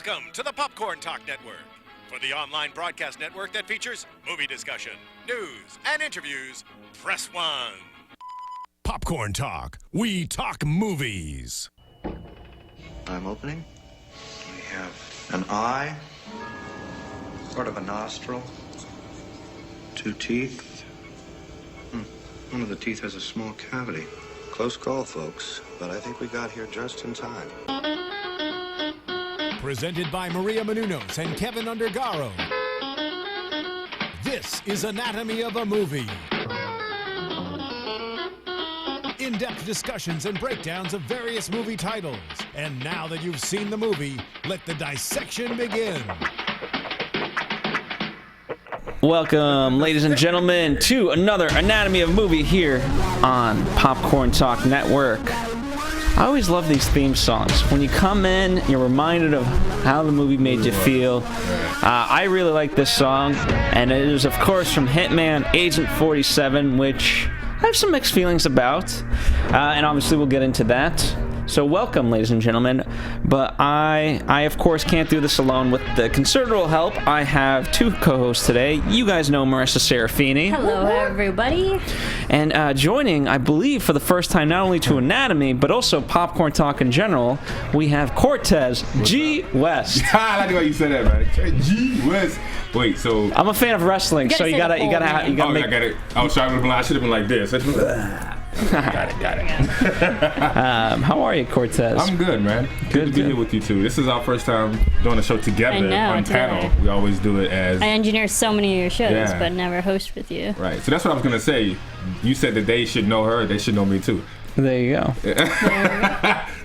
Welcome to the Popcorn Talk Network, for the online broadcast network that features movie discussion, news, and interviews. Press 1. Popcorn Talk. We talk movies. I'm opening. We have an eye, sort of a nostril, 2 teeth. One of the teeth has a small cavity. Close call, folks, but I think we got here just in time. Presented by Maria Menounos and Kevin Undergaro. This is Anatomy of a Movie. In-depth discussions and breakdowns of various movie titles. And now that you've seen the movie, let the dissection begin. Welcome, ladies and gentlemen, to another Anatomy of a Movie here on Popcorn Talk Network. I always love these theme songs. When you come in, you're reminded of how the movie made you feel. I really like this song, and it is, of course, from Hitman Agent 47, which I have some mixed feelings about, and obviously we'll get into that. So welcome, ladies and gentlemen, but I of course can't do this alone. With the considerable help, I have 2 co-hosts today. You guys know Marisa Serafini. Hello, everybody. And joining, I believe, for the first time, not only to Anatomy, but also Popcorn Talk in general, we have Cortez G West. I like the way you said that, man. G West. Wait, so I'm a fan of wrestling, so you gotta make. I got it. I should have been like this. Got it. How are you, Cortez? I'm good, man. Good to be here with you two. This is our first time doing a show together on panel. We always do it as I engineer so many of your shows, but never host with you. Right. So that's what I was gonna say. You said that they should know her. They should know me too. There you go.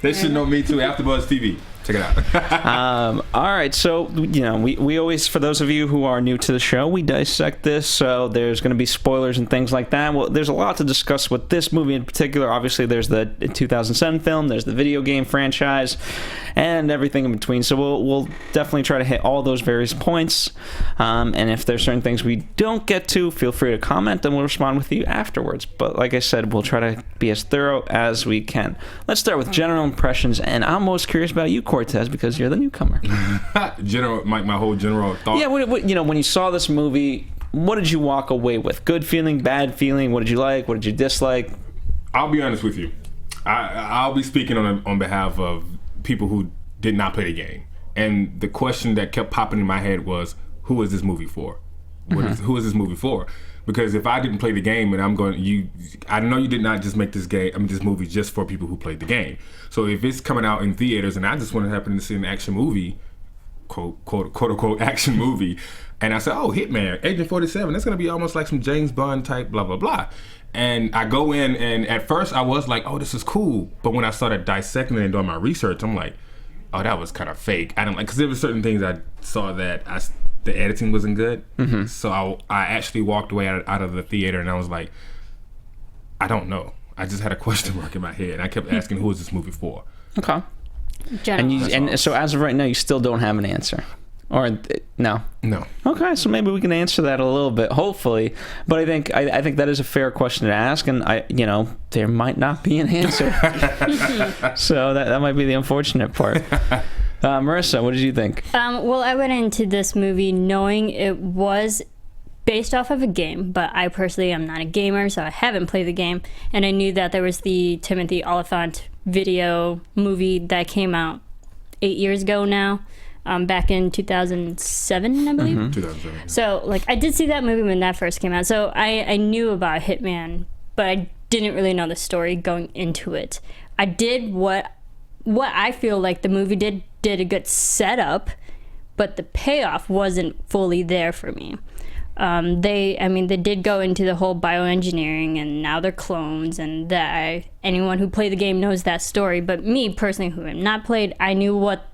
They should know me too. AfterBuzz TV. Check it out. All right, so we always, for those of you who are new to the show, we dissect this, so there's going to be spoilers and things like that. Well, there's a lot to discuss with this movie in particular. Obviously, there's the 2007 film, there's the video game franchise, and everything in between. So we'll definitely try to hit all those various points. And if there's certain things we don't get to, feel free to comment, and we'll respond with you afterwards. But like I said, we'll try to be as thorough as we can. Let's start with general impressions, and I'm most curious about you, Cortez, because you're the newcomer. my whole general thought. Yeah, when you saw this movie, what did you walk away with? Good feeling, bad feeling? What did you like? What did you dislike? I'll be honest with you. I'll be speaking on behalf of people who did not play the game. And the question that kept popping in my head was, who is this movie for? Who is this movie for? Because if I didn't play the game, and I know you did not just make this movie just for people who played the game. So if it's coming out in theaters, and I just want to happen to see an action movie, quote unquote action movie, and I said, oh, Hitman, Agent 47, that's gonna be almost like some James Bond type, blah blah blah. And I go in, and at first I was like, oh, this is cool. But when I started dissecting it and doing my research, I'm like, oh, that was kind of fake. I don't like, because there were certain things I saw that the editing wasn't good. Mm-hmm. So I actually walked away out of the theater, and I was like, I don't know. I just had a question mark in my head, and I kept asking, who is this movie for? Okay. And so as of right now, you still don't have an answer? Or no? No. Okay, so maybe we can answer that a little bit, hopefully. But I think that is a fair question to ask, and there might not be an answer. So that might be the unfortunate part. Marisa, what did you think? Well, I went into this movie knowing it was based off of a game, but I personally am not a gamer, so I haven't played the game. And I knew that there was the Timothy Olyphant video movie that came out 8 years ago now, back in 2007, I believe. 2007. So, I did see that movie when that first came out. So I knew about Hitman, but I didn't really know the story going into it. I did what I feel like the movie did a good setup, but the payoff wasn't fully there for me. They did go into the whole bioengineering, and now they're clones, and that anyone who played the game knows that story. But me personally, who have not played, I knew what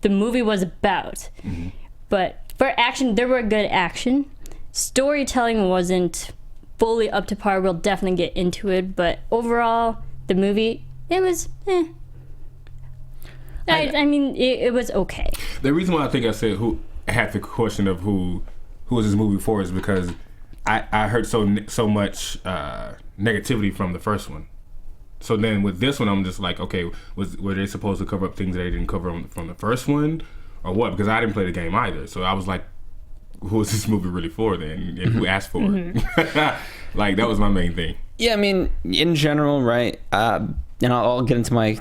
the movie was about. Mm-hmm. But for action, there were good action. Storytelling wasn't fully up to par. We'll definitely get into it, but overall, the movie, it was it was okay. The reason why I think I said who had the question of who is this movie for is because I heard so much negativity from the first one. So then with this one, I'm just like, okay, were they supposed to cover up things that they didn't cover from the first one? or what? Because I didn't play the game either. So I was like, who is this movie really for then? And who asked for it? Like, that was my main thing. Yeah, I mean, in general, right? And I'll get into my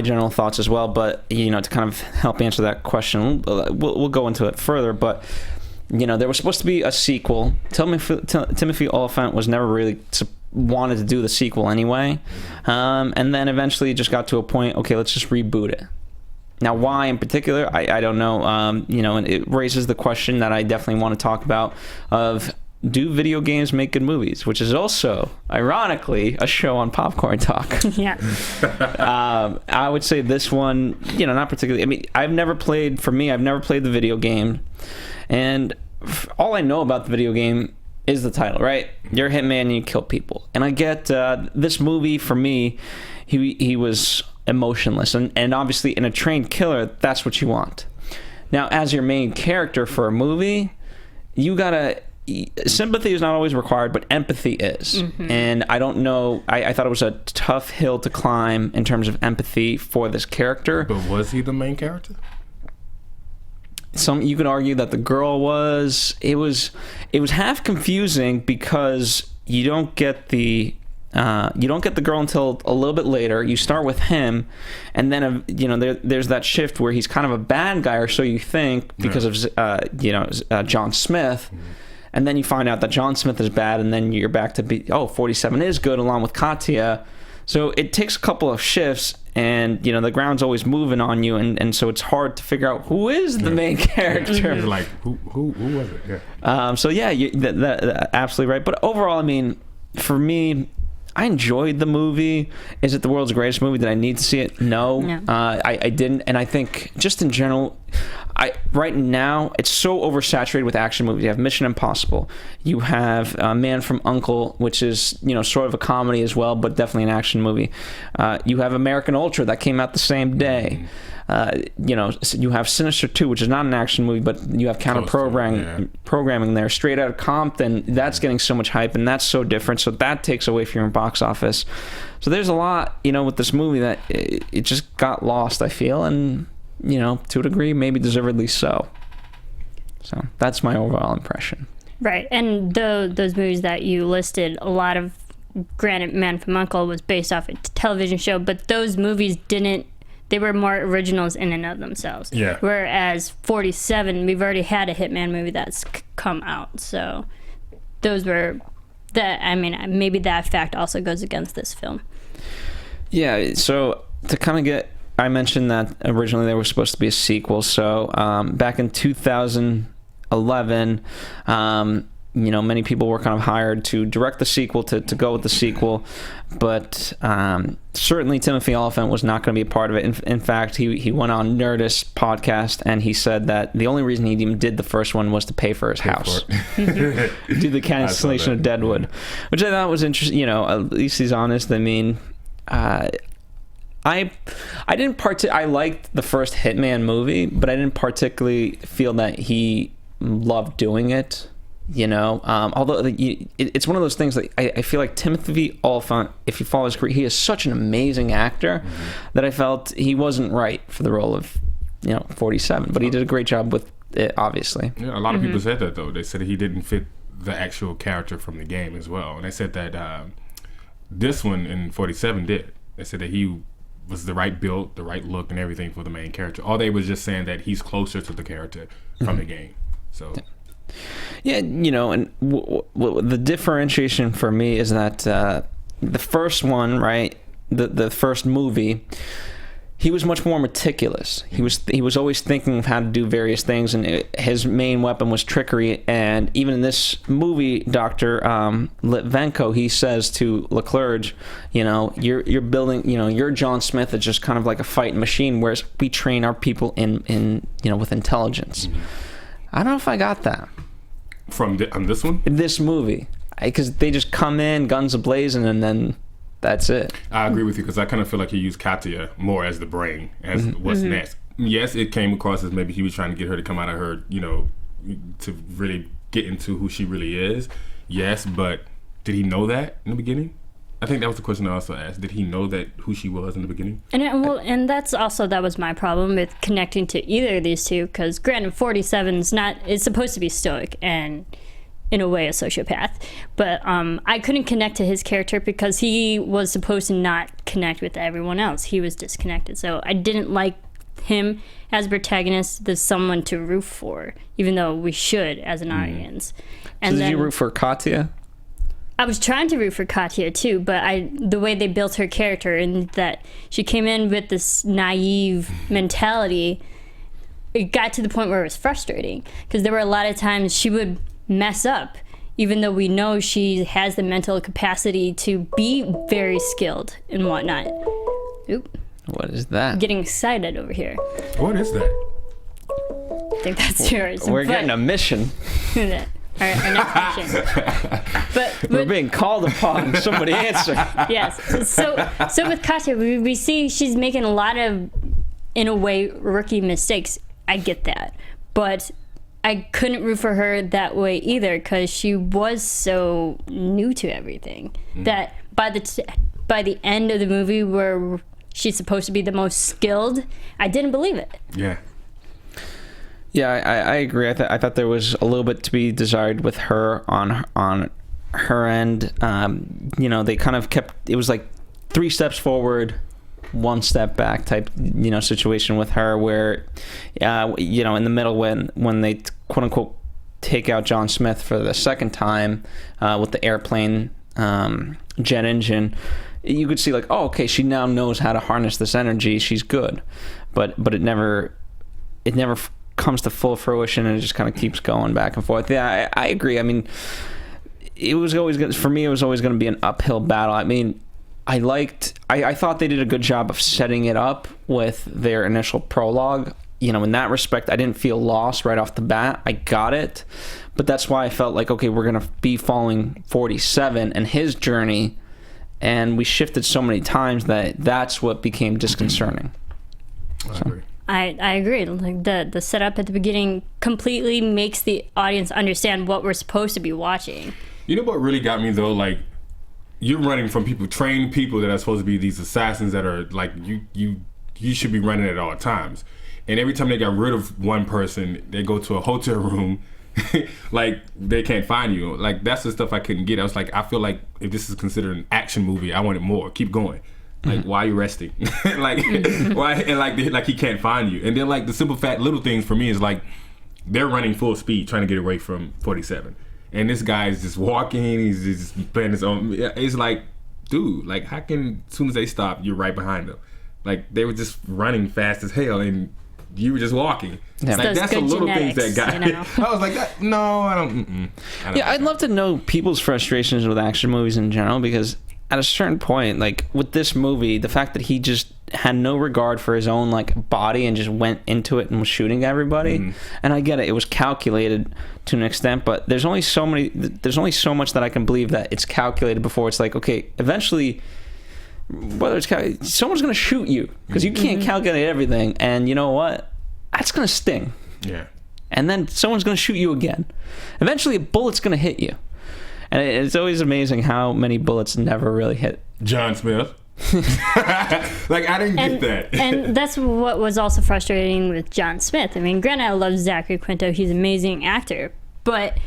general thoughts as well. But, you know, to kind of help answer that question, we'll go into it further. But, you know, there was supposed to be a sequel. Timothy Olyphant was never really wanted to do the sequel anyway. And then eventually it just got to a point, okay, let's just reboot it. Now, why in particular, I don't know. You know, and it raises the question that I definitely want to talk about of, do video games make good movies? Which is also, ironically, a show on Popcorn Talk. Yeah. I would say this one, you know, not particularly. I mean, I've never played the video game. And all I know about the video game is the title, right? You're a hitman and you kill people. And I get this movie, for me, he was emotionless. And obviously, in a trained killer, that's what you want. Now, as your main character for a movie, you gotta... Sympathy is not always required, but empathy is. And I don't know, I thought it was a tough hill to climb in terms of empathy for this character. But was he the main character? You could argue that the girl was. It was half confusing because you don't get the girl until a little bit later. You start with him, and then you know, there's that shift where he's kind of a bad guy, or so you think, because of John Smith. And then you find out that John Smith is bad, and then you're back to 47 is good, along with Katya. So it takes a couple of shifts, and you know, the ground's always moving on you, and so it's hard to figure out who is the main character. It's like, who was it? Yeah. So yeah, that absolutely right. But overall, I mean, for me, I enjoyed the movie. Is it the world's greatest movie? Did I need to see it? No. I didn't. And I think just in general, right now, it's so oversaturated with action movies. You have Mission Impossible. You have Man from U.N.C.L.E., which is, you know, sort of a comedy as well, but definitely an action movie. You have American Ultra that came out the same day. You know, you have Sinister 2, which is not an action movie, but you have programming there. Straight Outta Compton, that's getting so much hype, and that's so different. So that takes away from your box office. So there's a lot, you know, with this movie that it just got lost, I feel, and, you know, to a degree, maybe deservedly so. So that's my overall impression. Right, and those movies that you listed, a lot of, granted, Man from U.N.C.L.E. was based off a television show, but those movies they were more originals in and of themselves. Yeah. Whereas 47, we've already had a Hitman movie that's come out. So those were maybe that fact also goes against this film. Yeah, so to kind of I mentioned that originally there was supposed to be a sequel. So back in 2011, you know, many people were kind of hired to direct the sequel, to go with the sequel, but certainly Timothy Olyphant was not going to be a part of it. In fact, he went on Nerdist podcast, and he said that the only reason he even did the first one was to pay for his house, do the cancellation of Deadwood, which I thought was interesting. You know, at least he's honest. I mean, I liked the first Hitman movie, but I didn't particularly feel that he loved doing it. You know, although it's one of those things that I feel like Timothy Olyphant, if you follow his career, he is such an amazing actor that I felt he wasn't right for the role of, you know, 47. But he did a great job with it, obviously. Yeah, a lot of people said that, though. They said he didn't fit the actual character from the game as well. And they said that this one in 47 did. They said that he was the right build, the right look, and everything for the main character. All they was just saying that he's closer to the character from the game. So... Yeah, you know, and the differentiation for me is that the first one, right, the first movie, he was much more meticulous. He was always thinking of how to do various things, and his main weapon was trickery. And even in this movie, Dr. Litvenko, he says to Leclerc, you know, you're building, you know, your John Smith is just kind of like a fighting machine, whereas we train our people in you know, with intelligence. I don't know if I got that from this one. This movie, because they just come in guns a-blazing, and then that's it. I agree with you, because I kind of feel like he used Katya more as the brain, as what's next. Yes, it came across as maybe he was trying to get her to come out of her, you know, to really get into who she really is. Yes, but did he know that in the beginning? I think that was the question I also asked. Did he know that who she was in the beginning? And that was my problem with connecting to either of these two, because granted, 47's it's supposed to be stoic and in a way a sociopath, but I couldn't connect to his character because he was supposed to not connect with everyone else. He was disconnected, so I didn't like him as protagonist, as someone to root for, even though we should as an audience. And so did you root for Katya? I was trying to root for Katya too, but the way they built her character, and that she came in with this naive mentality, it got to the point where it was frustrating, because there were a lot of times she would mess up, even though we know she has the mental capacity to be very skilled and whatnot. Oop. What is that? Getting excited over here. What is that? I think that's yours. We're getting a mission. Our next mission. But we're being called upon. Somebody answer. Yes. So with Katya, we see she's making a lot of, in a way, rookie mistakes. I get that. But I couldn't root for her that way either, because she was so new to everything that by the end of the movie, where she's supposed to be the most skilled, I didn't believe it. Yeah. Yeah, I agree. I thought there was a little bit to be desired with her on her end. They kind of kept, it was like 3 steps forward, 1 step back type, situation with her, where, in the middle when they quote unquote take out John Smith for the second time with the airplane jet engine, you could see like, oh, okay, she now knows how to harness this energy. She's good, but it never comes to full fruition, and it just kind of keeps going back and forth. Yeah, I agree. I mean, it was always going to be an uphill battle. I mean, I thought they did a good job of setting it up with their initial prologue. In that respect, I didn't feel lost right off the bat. I got it, but that's why I felt like, okay, we're going to be following 47 and his journey, and we shifted so many times that's what became disconcerting. I agree. I agree. Like the setup at the beginning completely makes the audience understand what we're supposed to be watching. You know what really got me though? Like, you're running from trained people that are supposed to be these assassins that are like, you should be running at all times. And every time they got rid of one person, they go to a hotel room, like they can't find you. Like, that's the stuff I couldn't get. I was like, I feel like if this is considered an action movie, I wanted more. Keep going. Like, why are you resting? Like, why? And like he can't find you. And then like the simple fact, little things for me is like, they're running full speed trying to get away from 47, and this guy is just walking. He's just playing his own. It's like, dude, like, how can, as soon as they stop, you're right behind them? Like, they were just running fast as hell, and you were just walking. Yeah. Like, that's the little things that got. I was like, no, I don't. I'd love to know people's frustrations with action movies in general, because at a certain point, like with this movie, the fact that he just had no regard for his own like body and just went into it and was shooting everybody, and I get it, it was calculated to an extent, but there's only so much that I can believe that it's calculated before it's like, okay, eventually, whether it's someone's gonna shoot you, because you can't calculate everything, and you know what, that's gonna sting. Yeah. And then someone's gonna shoot you again. Eventually, a bullet's gonna hit you. And it's always amazing how many bullets never really hit John Smith. Like, I didn't get that. And that's what was also frustrating with John Smith. I mean, granted, I love Zachary Quinto. He's an amazing actor. But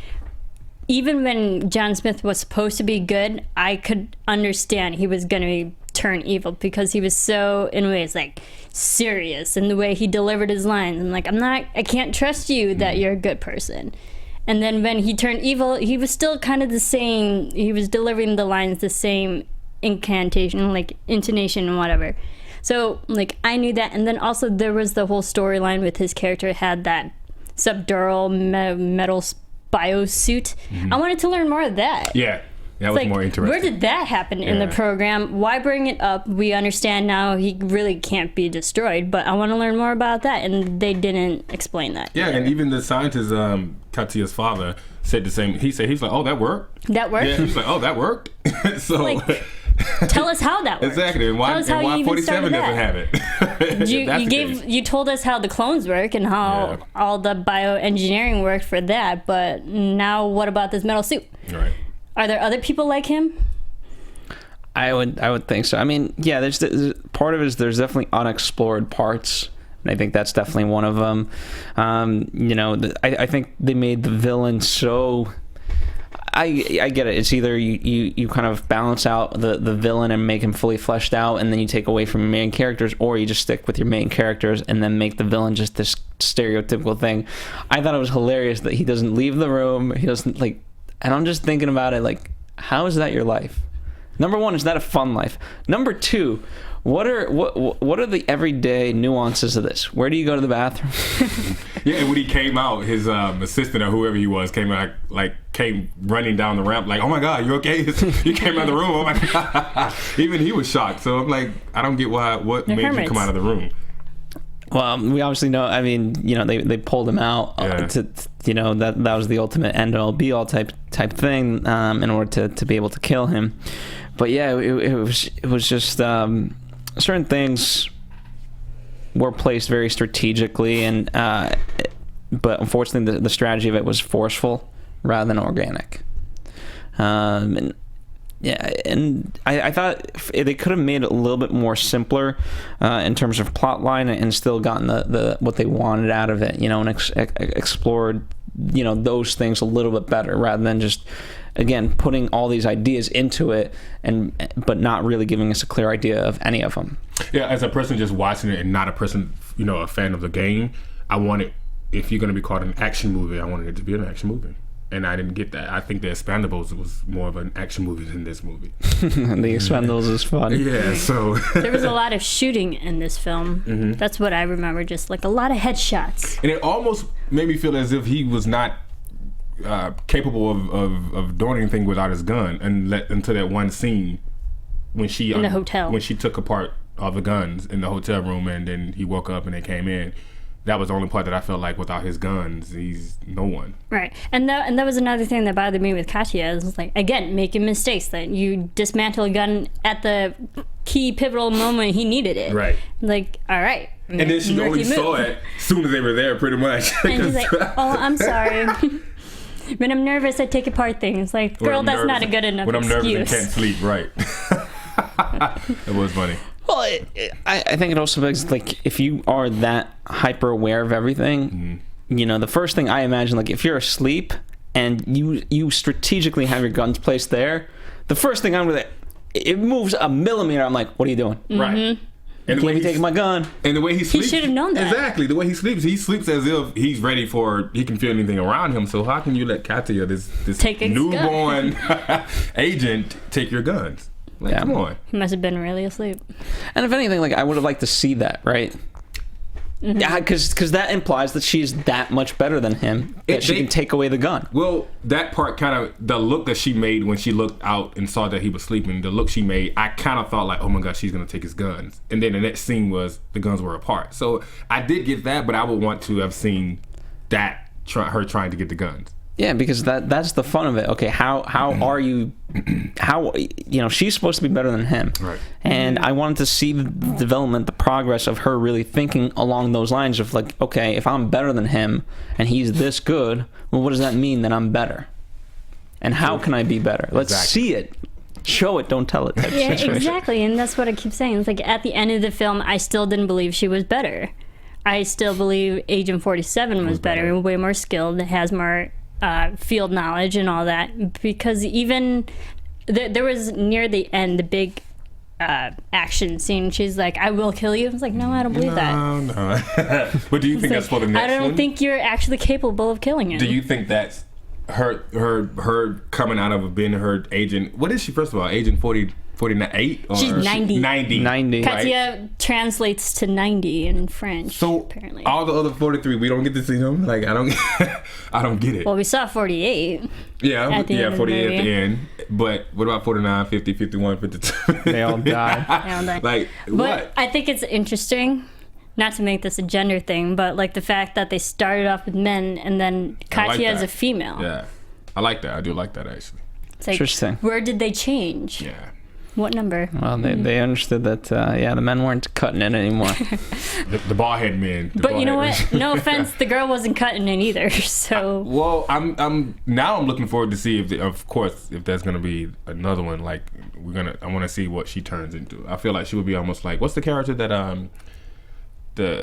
even when John Smith was supposed to be good, I could understand he was going to turn evil, because he was so, in ways, like, serious in the way he delivered his lines. I'm like, I can't trust you that you're a good person. And then when he turned evil, he was still kind of the same. He was delivering the lines the same incantation, like intonation and whatever. So, like, I knew that. And then also there was the whole storyline with his character had that subdural metal biosuit. I wanted to learn more of that. Yeah, that was like, more interesting. Where did that happen in the program? Why bring it up? We understand now he really can't be destroyed, but I want to learn more about that. And they didn't explain that. Yeah, either. and even the scientist, Katya's father, said the same. He's like, oh, that worked? That worked? Yeah, he's like, oh, that worked? So, like, tell us how that worked. Exactly, and why 47 doesn't have it. You told us how the clones work and how all the bioengineering worked for that, but now what about this metal suit? Right. Are there other people like him? I would think so. I mean, yeah, there's part of it is there's definitely unexplored parts, and I think that's definitely one of them. I think they made the villain so. I get it. It's either you kind of balance out the villain and make him fully fleshed out, and then you take away from your main characters, or you just stick with your main characters and then make the villain just this stereotypical thing. I thought it was hilarious that he doesn't leave the room. He doesn't and I'm just thinking about it like, how is that your life? Number one, is that a fun life? Number two, what are the everyday nuances of this? Where do you go to the bathroom? Yeah, and when he came out, his assistant or whoever he was came running down the ramp like, "Oh my God, you okay?" You came out of the room. Oh my God! Even he was shocked. So I'm like, I don't get what made you come out of the room. Well, we obviously know. I mean, they pulled him out that was the ultimate end all be all type thing in order to be able to kill him. But yeah, it was just certain things were placed very strategically, and but unfortunately the strategy of it was forceful rather than organic. And I thought they could have made it a little bit more simpler in terms of plot line and still gotten the what they wanted out of it, and explored those things a little bit better rather than just, again, putting all these ideas into it but not really giving us a clear idea of any of them. Yeah, as a person just watching it and not a person, a fan of the game, I wanted, if you're going to be called an action movie, I wanted it to be an action movie. And I didn't get that. I think The Expendables was more of an action movie than this movie. The Expendables is fun. Yeah, so... There was a lot of shooting in this film. Mm-hmm. That's what I remember, just like a lot of headshots. And it almost made me feel as if he was not capable of doing anything without his gun until that one scene when she... in the hotel. When she took apart all the guns in the hotel room and then he woke up and they came in. That was the only part that I felt like without his guns, he's no one. Right. And that was another thing that bothered me with Katya. It was like, again, making mistakes. That you dismantle a gun at the key pivotal moment he needed it. Right. Like, all right. And then she only saw it as soon as they were there, pretty much. And she's like, oh, I'm sorry. When I'm nervous, I take apart things. Like, girl, that's not a good enough excuse. When I'm nervous and can't sleep, right. It was funny. Well, I think it also begs, like, if you are that hyper aware of everything, the first thing I imagine, like, if you're asleep and you strategically have your guns placed there, the first thing I'm gonna, it moves a millimeter, I'm like, what are you doing? Mm-hmm. Right. And the way he's taking my gun. And the way he sleeps. He should have known that. Exactly. The way he sleeps as if he's ready he can feel anything around him. So how can you let Katya, this newborn agent, take your guns? Like, come on. He must have been really asleep. And if anything, like, I would have liked to see that, right? Mm-hmm. Yeah, because that implies that she's that much better than him, that she can take away the gun. Well, that part kind of, the look that she made when she looked out and saw that he was sleeping, the look she made, I kind of thought like, oh my God, she's going to take his guns. And then the next scene was the guns were apart. So I did get that, but I would want to have seen that, her trying to get the guns. Yeah, because that's the fun of it. Okay, how are you? How she's supposed to be better than him, right? And I wanted to see the development, the progress of her really thinking along those lines of like, okay, if I'm better than him and he's this good, well, what does that mean that I'm better? And how can I be better? Let's see it. Show it, don't tell it. Type yeah, situation. Exactly, and that's what I keep saying. It's like at the end of the film, I still didn't believe she was better. I still believe Agent 47 was better, way more skilled, has more field knowledge and all that, because even there was near the end the big action scene. She's like, I will kill you. I was like, no, I don't believe that. No. But do you think that's for the next one? I don't think you're actually capable of killing him. Do you think that's her coming out of being her agent? What is she, first of all? Agent 48? Or she's 90. 90. Katya translates to 90 in French. So apparently, all the other 43, we don't get to see them. Like I don't get it. Well, we saw 48. Yeah, 48 at the end. But what about 49, 50, 51, 52? They all died. Like, but what? I think it's interesting, not to make this a gender thing, but like the fact that they started off with men and then Katya is a female. Yeah, I like that. I do like that, actually. It's like, interesting. Where did they change? Yeah. What number? Well, they understood that, the men weren't cutting it anymore. The bald head men. But you know what? No offense, the girl wasn't cutting it either. So. Well, I'm looking forward to see if there's gonna be another one. Like I want to see what she turns into. I feel like she would be almost like, what's the character that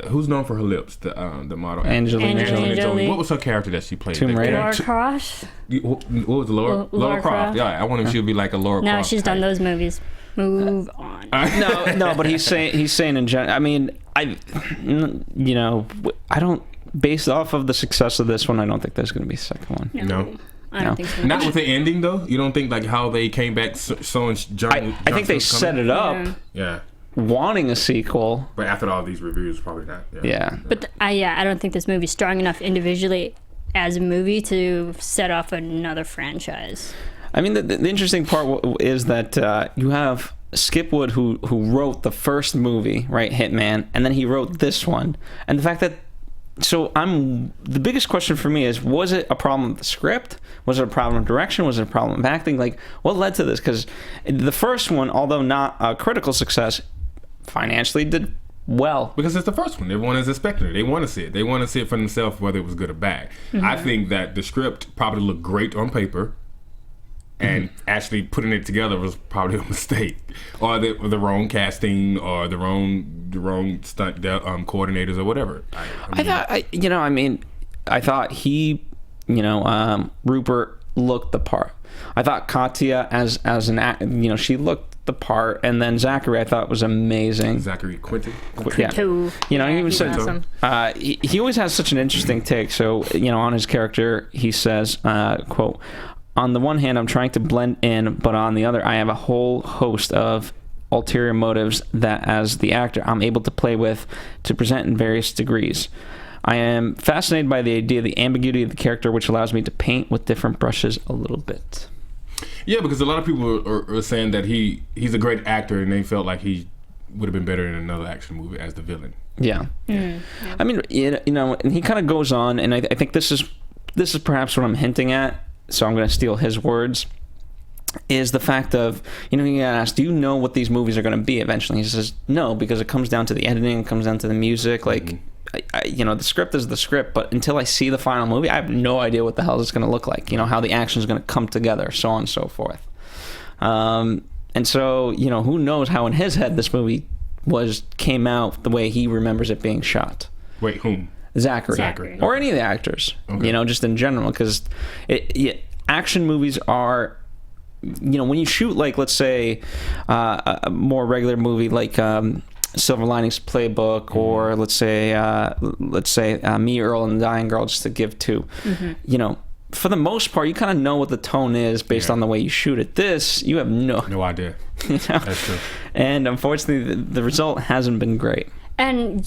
who's known for her lips? The model Angelina Jolie. What was her character that she played? Tomb Raider. Laura Croft? What was it, Laura Croft? Yeah, I wonder if she would be like a Laura Croft. No, she's done those movies. Move on. No, but he's saying in general. I mean, I don't. Based off of the success of this one, I don't think there's going to be a second one. No. I don't think so. Not with the ending though. You don't think like how they came back showing John? I think they set it up. Yeah. Wanting a sequel, but after all these reviews, probably not. Yeah. But I don't think this movie's strong enough individually as a movie to set off another franchise. I mean, the interesting part is that you have Skip Wood who wrote the first movie, right, Hitman, and then he wrote this one, and the fact that. So the biggest question for me is, was it a problem with the script? Was it a problem of direction? Was it a problem of acting? Like, what led to this? Because the first one, although not a critical success, financially did well. Because it's the first one. Everyone is expecting it. They want to see it. They want to see it for themselves, whether it was good or bad. Mm-hmm. I think that the script probably looked great on paper, and actually putting it together was probably a mistake, or the wrong casting, or the wrong stunt coordinators, or whatever. I thought he, Rupert looked the part. I thought Katya as an act, she looked the part, and then Zachary I thought was amazing. Zachary Quinto. Yeah. He was awesome. He always has such an interesting take. So on his character, he says, quote, "On the one hand, I'm trying to blend in, but on the other, I have a whole host of ulterior motives that, as the actor, I'm able to play with to present in various degrees. I am fascinated by the idea of the ambiguity of the character, which allows me to paint with different brushes a little bit." Yeah, because a lot of people are saying that he's a great actor, and they felt like he would have been better in another action movie as the villain. Yeah. Yeah. I mean, and he kind of goes on, and I think this is perhaps what I'm hinting at. So I'm going to steal his words, is the fact of, he asked, do you know what these movies are going to be eventually? He says, no, because it comes down to the editing, it comes down to the music. Like, the script is the script, but until I see the final movie, I have no idea what the hell it's going to look like, how the action is going to come together, so on and so forth. And so, who knows how in his head this movie came out the way he remembers it being shot. Wait, whom? Zachary. Or any of the actors, just in general, because action movies are, when you shoot, like, let's say, a more regular movie like Silver Linings Playbook, or let's say Me, Earl, and the Dying Girl, just to give two, for the most part, you kind of know what the tone is based on the way you shoot it. This, you have no idea. That's true. And unfortunately, the result hasn't been great. And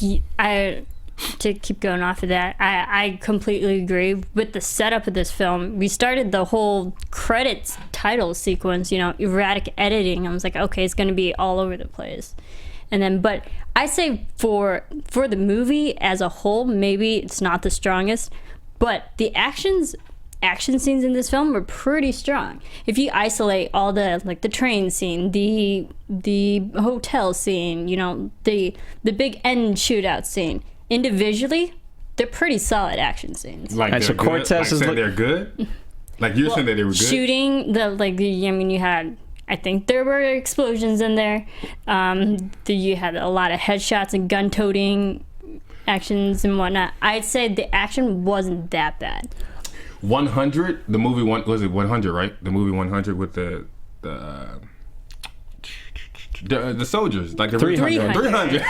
to keep going off of that, I completely agree with the setup of this film. We started the whole credits title sequence, erratic editing. I was like, okay, it's going to be all over the place. And then, but I say for the movie as a whole, maybe it's not the strongest, but the action scenes in this film were pretty strong. If you isolate all the train scene, the hotel scene, the big end shootout scene, individually, they're pretty solid action scenes. Like, so Cortez is they're good? Like, you're saying that they were good? Shooting, you had, I think there were explosions in there. You had a lot of headshots and gun-toting actions and whatnot. I'd say the action wasn't that bad. 100, the movie was it 100, right? The movie 100 with the soldiers, like the 300.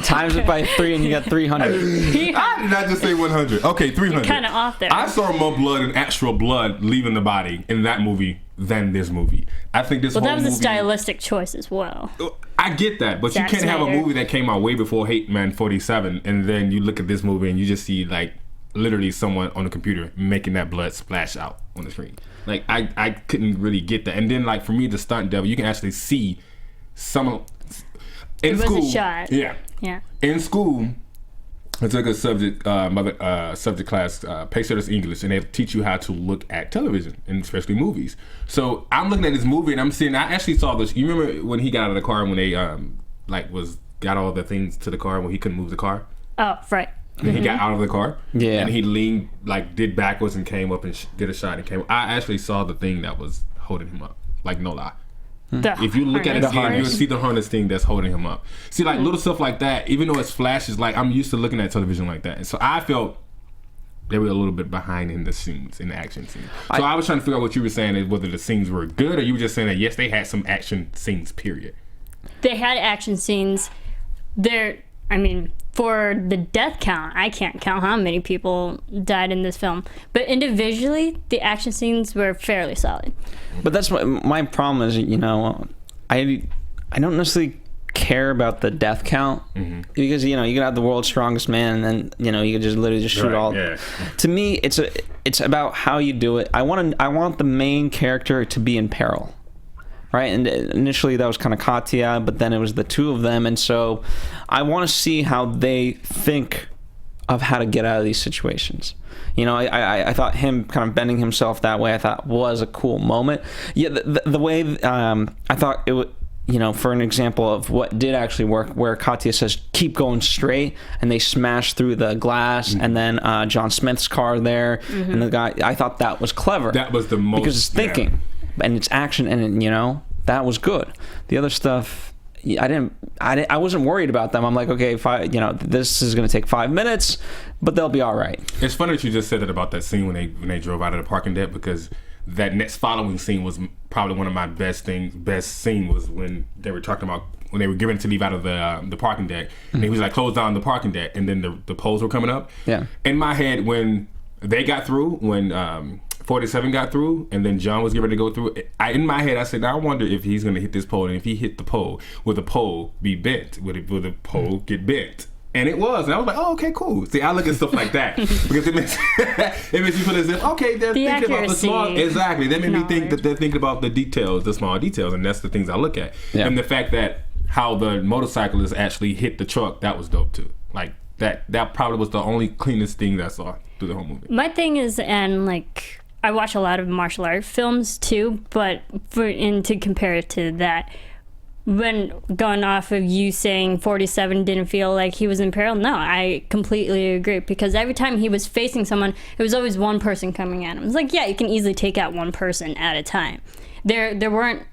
Times it by 3 and you got 300. I did not just say 100. Okay, 300. Kind of off there. I saw more blood and actual blood leaving the body in that movie than this movie. I think this. Well, that was a stylistic choice as well. I get that, but you can't have a movie that came out way before Hitman 47, and then you look at this movie and you just see like literally someone on the computer making that blood splash out on the screen. Like I couldn't really get that. And then like for me, the stunt double, you can actually see some in school. It was a shot. Yeah. In school, I took a subject class, Pace Setters English, and they teach you how to look at television, and especially movies. So I'm looking at this movie, and I actually saw this. You remember when he got out of the car when they got all the things to the car when he couldn't move the car? Oh, right. And he got out of the car, Yeah, and he leaned, did backwards and came up and did a shot and came. I actually saw the thing that was holding him up. Like, no lie. If you look at it, you'll see the harness thing that's holding him up. See, little stuff like that, even though it's flashes, I'm used to looking at television like that. And so I felt they were a little bit behind in the scenes, in the action scenes. So I was trying to figure out what you were saying, is whether the scenes were good, or you were just saying that, yes, they had some action scenes, period. They had action scenes. For the death count, I can't count how many people died in this film. But individually, the action scenes were fairly solid. but that's what my problem is. I don't necessarily care about the death count, because you can have the world's strongest man, and then you could just literally just shoot all. Yeah. To me, it's about how you do it. I want the main character to be in peril. Right, and initially that was kind of Katya, but then it was the two of them, and so I want to see how they think of how to get out of these situations. I thought him kind of bending himself that way, I thought was a cool moment. Yeah, the way I thought it would, for an example of what did actually work, where Katya says keep going straight, and they smash through the glass, and then John Smith's car there, and the guy. I thought that was clever. That was the most, because it's thinking. Yeah. And it's action, and that was good. The other stuff, I wasn't worried about them. I'm like, okay, this is going to take 5 minutes, but they'll be all right. It's funny that you just said it about that scene when they drove out of the parking deck, because that next following scene was probably one of my best scene was when they were talking about when they were getting to leave out of the parking deck, and he was like, close down the parking deck, and then the poles were coming up. Yeah. In my head, when they got through, when 47 got through, and then John was getting ready to go through. In my head, I said, now I wonder if he's going to hit this pole, and if he hit the pole, will the pole be bent? Will the pole get bent? And it was. And I was like, oh, okay, cool. See, I look at stuff like that because it makes you feel as if, okay, they're thinking about the small. Exactly. That made me think that they're thinking about the details, the small details, and that's the things I look at. Yeah. And the fact that how the motorcyclist actually hit the truck, that was dope too. That probably was the only cleanest thing that I saw through the whole movie. My thing is, I watch a lot of martial art films too, but to compare it to that, when going off of you saying 47 didn't feel like he was in peril, no, I completely agree, because every time he was facing someone, it was always one person coming at him. It's like, yeah, you can easily take out one person at a time. There weren't,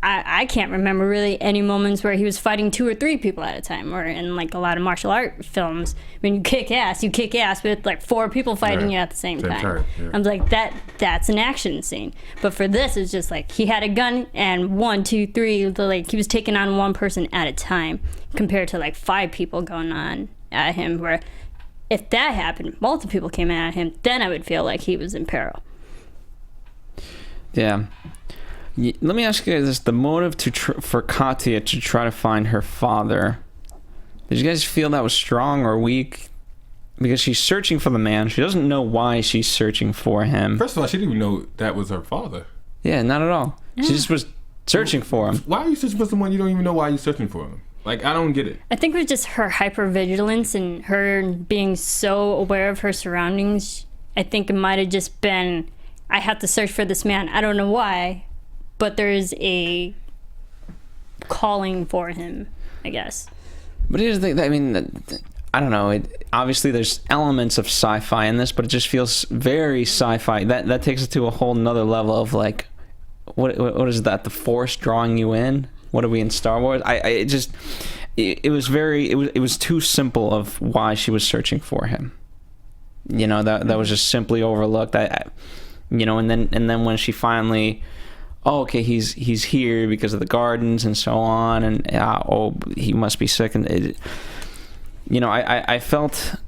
I can't remember really any moments where he was fighting 2 or 3 people at a time, or in a lot of martial art films, when you kick ass with 4 people fighting you at the same time. Yeah. I'm like, that's an action scene. But for this, it's just he had a gun, and 1, 2, 3, he was taking on one person at a time, compared to 5 people going on at him, where if that happened, multiple people came at him, then I would feel like he was in peril. Yeah. Let me ask you guys this: the motive for Katya to try to find her father, did you guys feel that was strong or weak? Because she's searching for the man. She doesn't know why she's searching for him. First of all, she didn't even know that was her father. Yeah, not at all. Yeah. She just was searching for him. Why are you searching for someone you don't even know why you're searching for him? I don't get it. I think it was just her hypervigilance and her being so aware of her surroundings. I think it might have just been, I have to search for this man. I don't know why, but there is a calling for him, I guess. But here's the thing, I don't know. Obviously, there's elements of sci-fi in this, but it just feels very sci-fi. That takes it to a whole nother level of what is that? The Force drawing you in? What are we in Star Wars? It was too simple of why she was searching for him. That was just simply overlooked. And then when she finally, okay, he's here because of the gardens and so on, and he must be sick, and I felt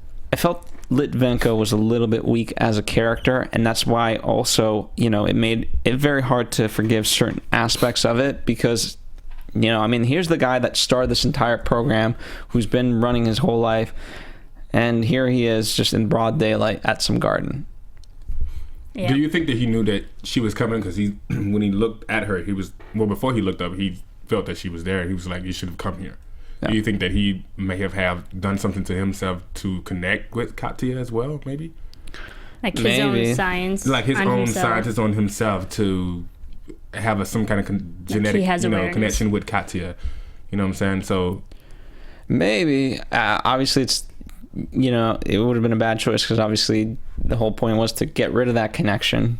Litvenko was a little bit weak as a character, and that's why also it made it very hard to forgive certain aspects of it, because here's the guy that started this entire program, who's been running his whole life, and here he is just in broad daylight at some garden. Yeah. Do you think that he knew that she was coming? Because when he looked at her, before he looked up, he felt that she was there. He was like, you should have come here. Do you think that he may have done something to himself to connect with Katya as well, maybe? Like his own science. Like his on own himself. scientist on himself to have some kind of genetic, connection with Katya. You know what I'm saying? So maybe. Obviously, it's, it would have been a bad choice because obviously the whole point was to get rid of that connection.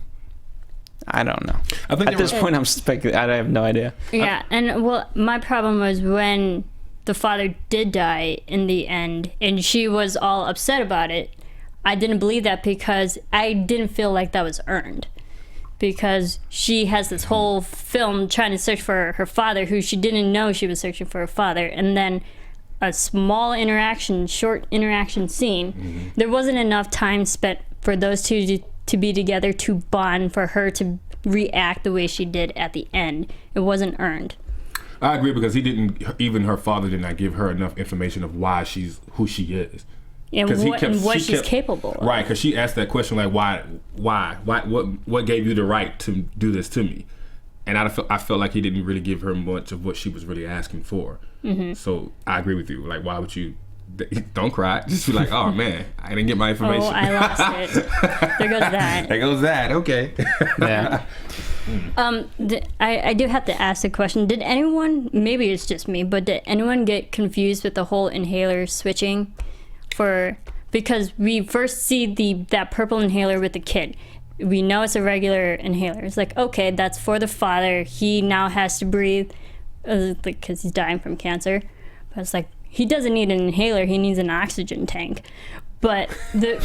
I don't know. I think at this point, I'm speculating. I have no idea. Yeah, and my problem was when the father did die in the end, and she was all upset about it. I didn't believe that because I didn't feel like that was earned. Because she has this whole film trying to search for her father, who she didn't know she was searching for her father, and then a short interaction scene. Mm-hmm. There wasn't enough time spent for those two to be together to bond, for her to react the way she did at the end. It wasn't earned. I agree, because even her father did not give her enough information of why she's who she is. And what she's capable of. Right, because she asked that question like, why, what gave you the right to do this to me? And I felt like he didn't really give her much of what she was really asking for. Mm-hmm. So I agree with you. Like, why would you? Don't cry. Just be like, oh man, I didn't get my information. Oh, I lost it. There goes that. There goes that. Okay. Yeah. I do have to ask a question. Did anyone, maybe it's just me, but did anyone get confused with the whole inhaler switching? Because we first see that purple inhaler with the kid. We know it's a regular inhaler. It's like, okay, that's for the father. He now has to breathe because he's dying from cancer. But it's like, he doesn't need an inhaler. He needs an oxygen tank. But they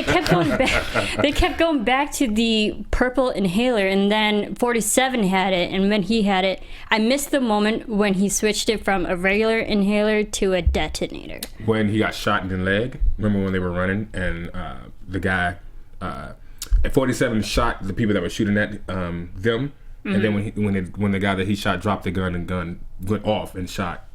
kept going back. They kept going back to the purple inhaler, and then 47 had it, and when he had it, I missed the moment when he switched it from a regular inhaler to a detonator. When he got shot in the leg, remember when they were running, and the guy at 47 shot the people that were shooting at them, mm-hmm. and then when the guy that he shot dropped the gun, and gun went off and shot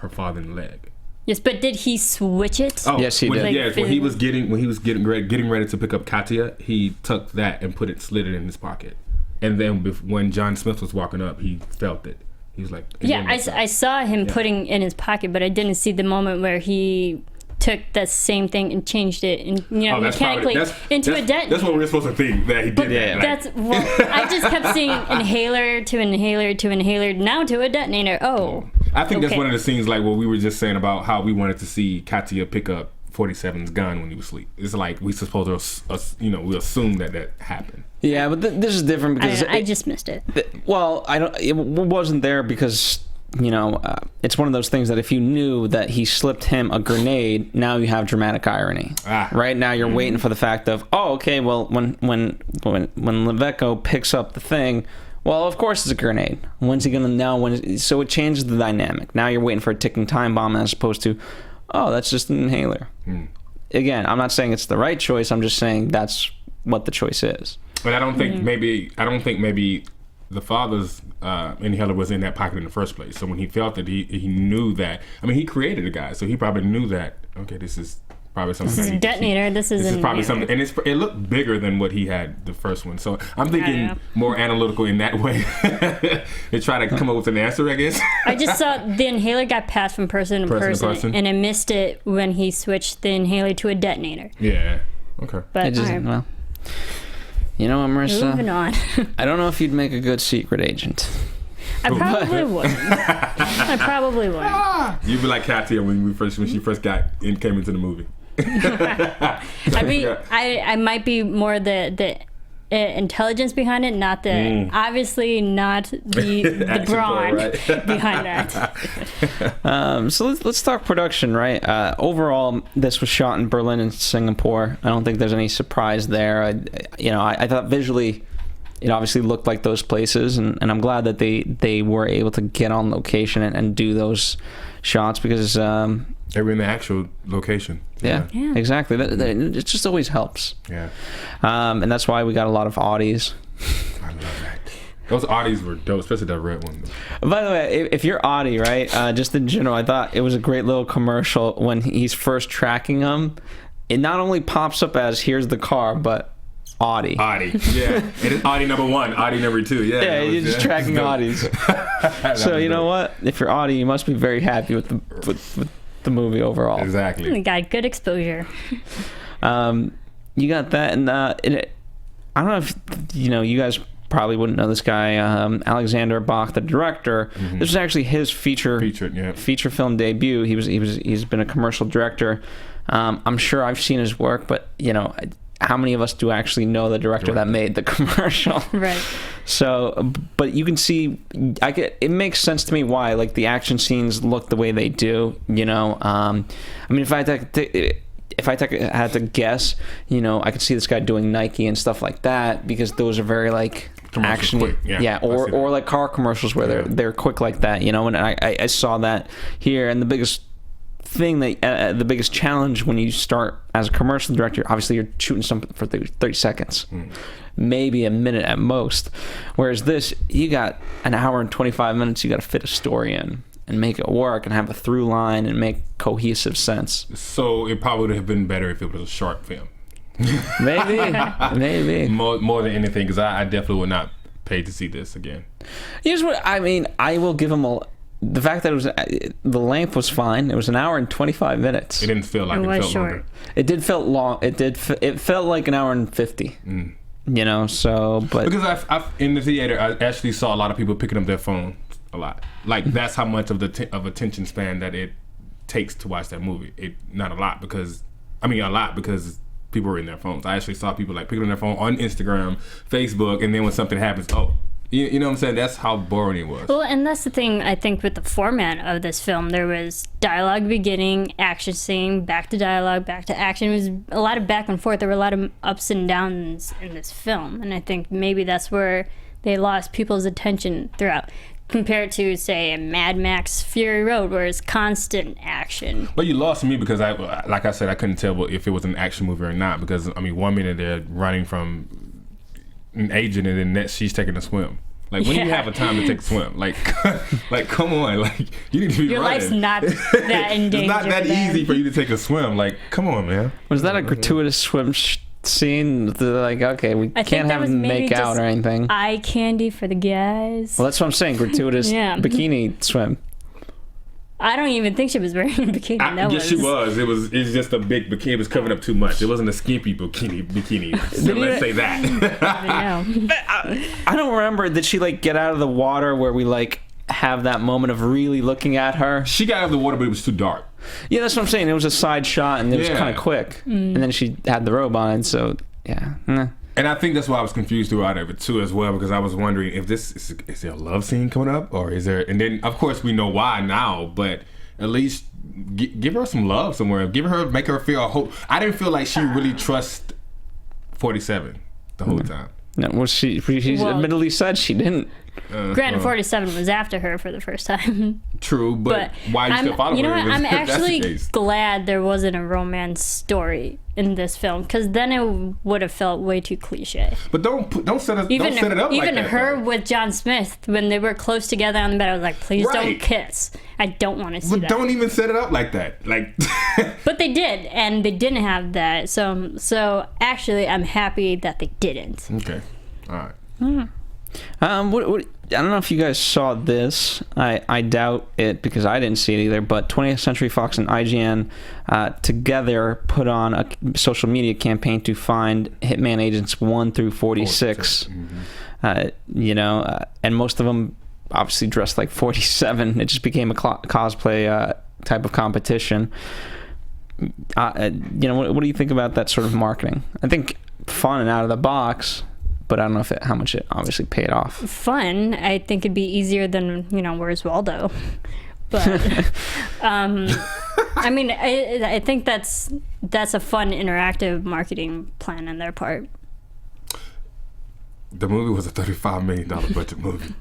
her father in the leg. Yes, but did he switch it? Oh, yes, he did. Yes, when he was getting ready to pick up Katya, he took that and slid it in his pocket. And then when John Smith was walking up, he felt it. He was like, yeah, I saw him putting in his pocket, but I didn't see the moment where he took that same thing and changed it, and mechanically into a detonator. That's what we were supposed to think, that he did that. I just kept seeing inhaler to inhaler to inhaler, now to a detonator. Oh. I think that's one of the scenes, like what we were just saying about how we wanted to see Katya pick up 47's gun when he was asleep. It's like we supposed to, we assume that happened. Yeah, but this is different because I just missed it. It wasn't there because it's one of those things that if you knew that he slipped him a grenade, now you have dramatic irony. Right now you're waiting for the fact of, oh, okay, well when Leveco picks up the thing. Well, of course it's a grenade. When's he going to know? So it changes the dynamic. Now you're waiting for a ticking time bomb as opposed to, oh, that's just an inhaler. Again, I'm not saying it's the right choice. I'm just saying that's what the choice is. But I don't think maybe the father's inhaler was in that pocket in the first place. So when he felt it, he knew that. I mean, he created a guy, so he probably knew that, okay, this is probably something. This is a detonator. This is probably something, and it looked bigger than what he had the first one. So I'm thinking more analytical in that way to try to come up with an answer, I guess. I just saw the inhaler got passed from person to person, and I missed it when he switched the inhaler to a detonator. Yeah. Okay. But well, you know what, Marissa? Moving on. I don't know if you'd make a good secret agent. I probably would. You'd be like Katya when she first came into the movie. I might be more the intelligence behind it, not the obviously not the brawn behind that. So let's talk production, right? Overall, this was shot in Berlin and Singapore. I don't think there's any surprise there. I thought visually it obviously looked like those places, and I'm glad that they were able to get on location and do those shots because they were in the actual location. Yeah. Exactly. It just always helps. Yeah. And that's why we got a lot of Audis. I love that. Those Audis were dope, especially that red one. By the way, if you're Audi, right, just in general, I thought it was a great little commercial when he's first tracking them. It not only pops up as here's the car, but Audi. Audi, yeah. It is Audi number 1, Audi number 2, yeah. Yeah, you're just tracking Audis. So you know what? If you're Audi, you must be very happy with the movie overall. Exactly. You got good exposure. You got that, and I don't know if you guys probably wouldn't know this guy, Aleksander Bach, the director. Mm-hmm. This was actually his feature film debut. He's been a commercial director. I'm sure I've seen his work, but how many of us do actually know the director that made the commercial? Right. So, but you can see, it makes sense to me why, like, the action scenes look the way they do. I mean, if I had to guess, I could see this guy doing Nike and stuff like that, because those are very like action, or like car commercials where they're quick like that, and I saw that here. And the biggest thing the biggest challenge when you start as a commercial director, obviously you're shooting something for 30 seconds, maybe a minute at most, whereas this, you got an hour and 25 minutes. You got to fit a story in and make it work and have a through line and make cohesive sense. So it probably would have been better if it was a short film. Maybe. More than anything, because I definitely would not pay to see this again. Here's what I mean. I will give him the fact that the length was fine. It was an hour and 25 minutes. It didn't feel like it felt short. longer. It did felt long. It felt like an hour and 50. So, but because I in the theater, I actually saw a lot of people picking up their phone a lot. Like, that's how much of attention span that it takes to watch that movie. Not a lot, because people were in their phones. I actually saw people like picking up their phone on Instagram, Facebook, and then when something happens, you know what I'm saying? That's how boring it was. Well, and that's the thing, I think, with the format of this film. There was dialogue beginning, action scene, back to dialogue, back to action. It was a lot of back and forth. There were a lot of ups and downs in this film, and I think maybe that's where they lost people's attention throughout, compared to, say, Mad Max Fury Road, where it's constant action. But you lost me because, like I said, I couldn't tell if it was an action movie or not, because, 1 minute they're running from an agent, and then next she's taking a swim. Like, when do you have a time to take a swim? Like, come on. Like, you need to be Your running. life's not that in danger. It's not that easy for you to take a swim. Like, come on, man. Was that a gratuitous swim scene? Like, okay, we can't have them make out or anything. Eye candy for the guys. Well, that's what I'm saying. Gratuitous bikini swim. I don't even think she was wearing a bikini. Yes, she was. It was just a big bikini. It was covering up too much. It wasn't a skimpy bikini. So let's say that. I don't remember. Did she like get out of the water where we like have that moment of really looking at her? She got out of the water, but it was too dark. Yeah, that's what I'm saying. It was a side shot, and it was kind of quick. And then she had the robe on, so yeah. And I think that's why I was confused throughout of it too, as well, because I was wondering if this is there a love scene coming up, or is there? And then of course we know why now, but at least give her some love somewhere. Make her feel hope. I didn't feel like she really trusts 47 the whole time. No, well, she admittedly said she didn't. Granted, 47 was after her for the first time. True, but why are you still following her? You know what? I'm actually the case? glad there wasn't a romance story in this film, because then it would have felt way too cliche. But don't set it up like that. Even her with John Smith, when they were close together on the bed, I was like, please don't kiss. I don't want to see that. But don't even set it up like that. Like. But they did, and they didn't have that. So actually, I'm happy that they didn't. Okay. All right. What I don't know if you guys saw this. I doubt it, because I didn't see it either. But 20th Century Fox and IGN together put on a social media campaign to find Hitman agents 1 through 46. And most of them obviously dressed like 47. It just became a cosplay type of competition. What do you think about that sort of marketing? I think fun and out of the box. But I don't know how much it obviously paid off. Fun. I think it'd be easier than, Where's Waldo? But, I mean, I think that's a fun interactive marketing plan on their part. The movie was a $35 million budget movie.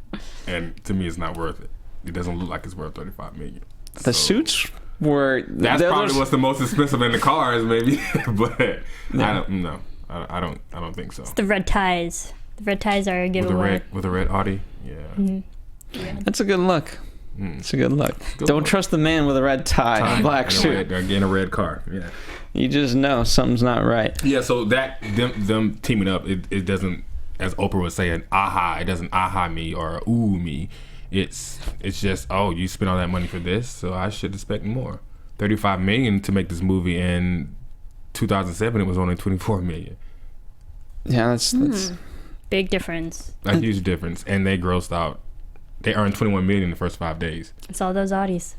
And to me, it's not worth it. It doesn't look like it's worth $35 million. The suits were... That's probably what's the most expensive in the cars, maybe. But I don't know. I don't think so. It's the red ties. The red ties are a giveaway. With a red Audi? Yeah. Mm-hmm. Yeah. That's a good look. It's a good look. Don't trust the man with a red tie and a black suit. In a red car. Yeah. You just know something's not right. Yeah, so that them teaming up, it doesn't, as Oprah would say, an aha. It doesn't aha me or ooh me. It's just, oh, you spent all that money for this, so I should expect more. $35 million to make this movie. In 2007, it was only $24 million. Yeah, that's big difference. A huge difference, and they grossed out. They earned $21 million in the first 5 days. It's all those Audis.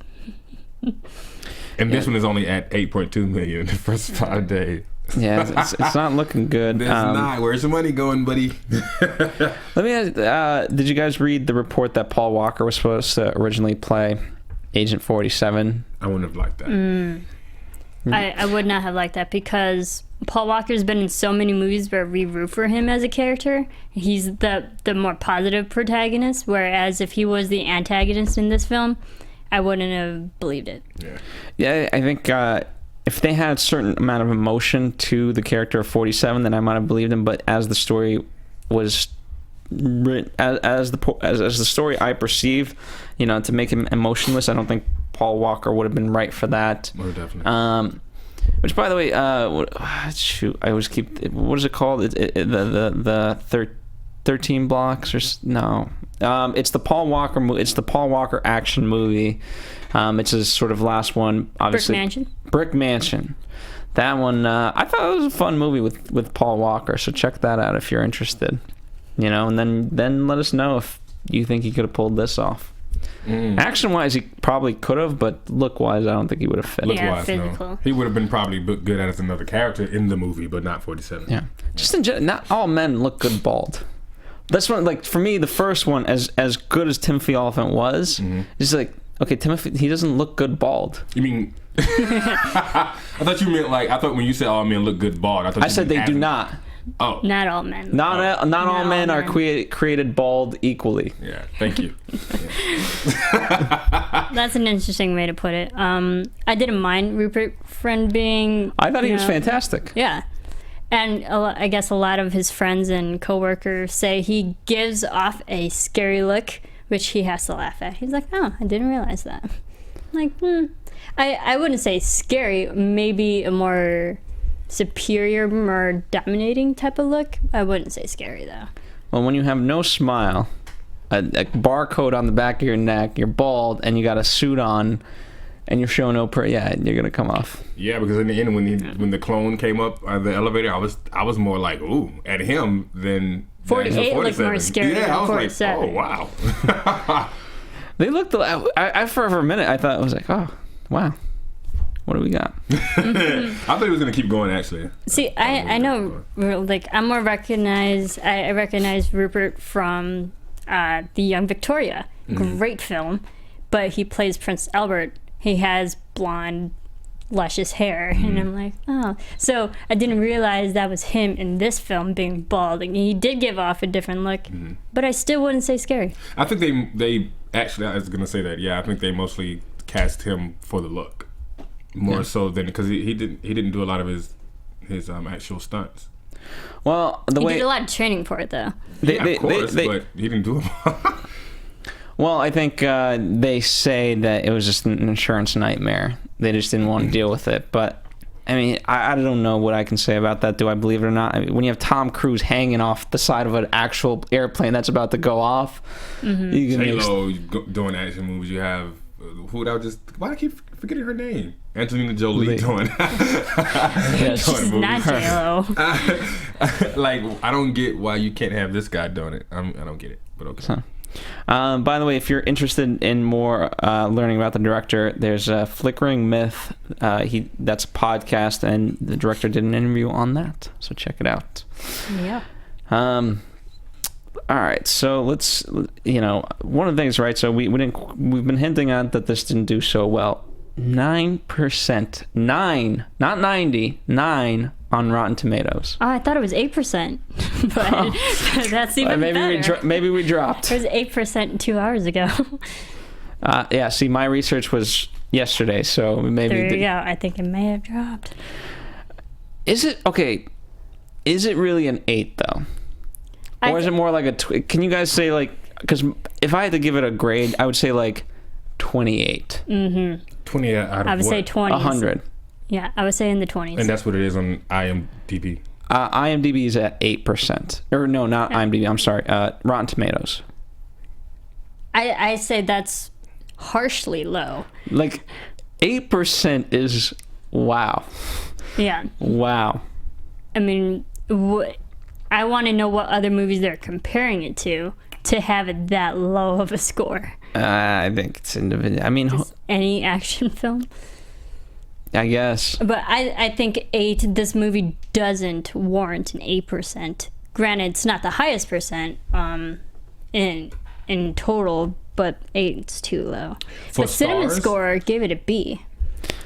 And this one is only at $8.2 million in the first 5 days. Yeah, it's not looking good. It's not. Where's the money going, buddy? Let me ask, did you guys read the report that Paul Walker was supposed to originally play Agent 47? I wouldn't have liked that. I would not have liked that because Paul Walker's been in so many movies where we root for him as a character. He's the more positive protagonist, whereas if he was the antagonist in this film, I wouldn't have believed it. Yeah, I think if they had a certain amount of emotion to the character of 47, then I might have believed him. But as the story was written, as the story I perceive, to make him emotionless, I don't think Paul Walker would have been right for that. Oh, definitely. Which, by the way, shoot, I always keep. What is it called? The 13 blocks or no? It's the Paul Walker. It's the Paul Walker action movie. It's his sort of last one, obviously. Brick Mansion. That one, I thought it was a fun movie with Paul Walker. So check that out if you're interested. And then let us know if you think he could have pulled this off. Action-wise, he probably could have, but look-wise, I don't think he would have fit. Look-wise, no. He would have been probably good as another character in the movie, but not 47. Yeah, just in general, not all men look good bald. That's one. Like for me, the first one, as good as Timothy Olyphant was, is like, okay, Timothy, he doesn't look good bald. You mean? I thought you meant I thought when you said all men look good bald, I said they do not. Oh, not all men. Not all men are created bald equally. Yeah, thank you. That's an interesting way to put it. I didn't mind Rupert Friend being. I thought he was fantastic. Yeah, and I guess a lot of his friends and coworkers say he gives off a scary look, which he has to laugh at. He's like, "Oh, I didn't realize that." I'm like, I wouldn't say scary. Maybe a more superior, more dominating type of look. I wouldn't say scary though. Well, when you have no smile, a barcode on the back of your neck, you're bald, and you got a suit on, and you're showing no you're gonna come off. Yeah, because in the end, when the clone came up the elevator, I was more like ooh at him than 48 looked more scary than 47. Like, oh wow. They looked. I for a minute I thought it was like, oh wow. What do we got? I thought he was going to keep going, actually. See, I know, I'm more recognized. I recognize Rupert from The Young Victoria. Great film. But he plays Prince Albert. He has blonde, luscious hair. And I'm like, oh. So I didn't realize that was him in this film being bald. And he did give off a different look. But I still wouldn't say scary. I think they actually, I was going to say that, yeah, I think they mostly cast him for the look. More so than because he didn't do a lot of his actual stunts. Well, he did a lot of training for it though. But he didn't do it. Well, I think they say that it was just an insurance nightmare. They just didn't want to deal with it. But I mean, I don't know what I can say about that. Do I believe it or not? I mean, when you have Tom Cruise hanging off the side of an actual airplane that's about to go off, J-Lo doing action movies. You have why do I keep forgetting her name? Angelina Jolie doing. She's not J-Lo. I don't get why you can't have this guy doing it. I don't get it, but okay. By the way, if you're interested in more learning about the director, there's a Flickering Myth. That's a podcast, and the director did an interview on that. So check it out. Yeah. All right, so let's, one of the things, right? So we've been hinting at that this didn't do so well. 9%, 9, not 90, 9 on Rotten Tomatoes. Oh, I thought it was 8%, but that's even better. Maybe we dropped. It was 8% 2 hours ago. Yeah. See, my research was yesterday, so maybe. There you go. I think it may have dropped. Is it okay? Is it really an 8 though? Or is it more like can you guys say because if I had to give it a grade, I would say 28. 28 out of I would say 20. 100. Yeah, I would say in the 20s. And that's what it is on IMDb. IMDb is at 8%. Or no, not IMDb. I'm sorry. Rotten Tomatoes. I say that's harshly low. Like 8% is wow. Yeah. Wow. I mean, I want to know what other movies they're comparing it to have it that low of a score. I think it's individual. I mean, Just any action film. I guess. But I think this movie doesn't warrant an 8%. Granted, it's not the highest percent in total, but 8's too low. For the Cinema stars? Score gave it a B.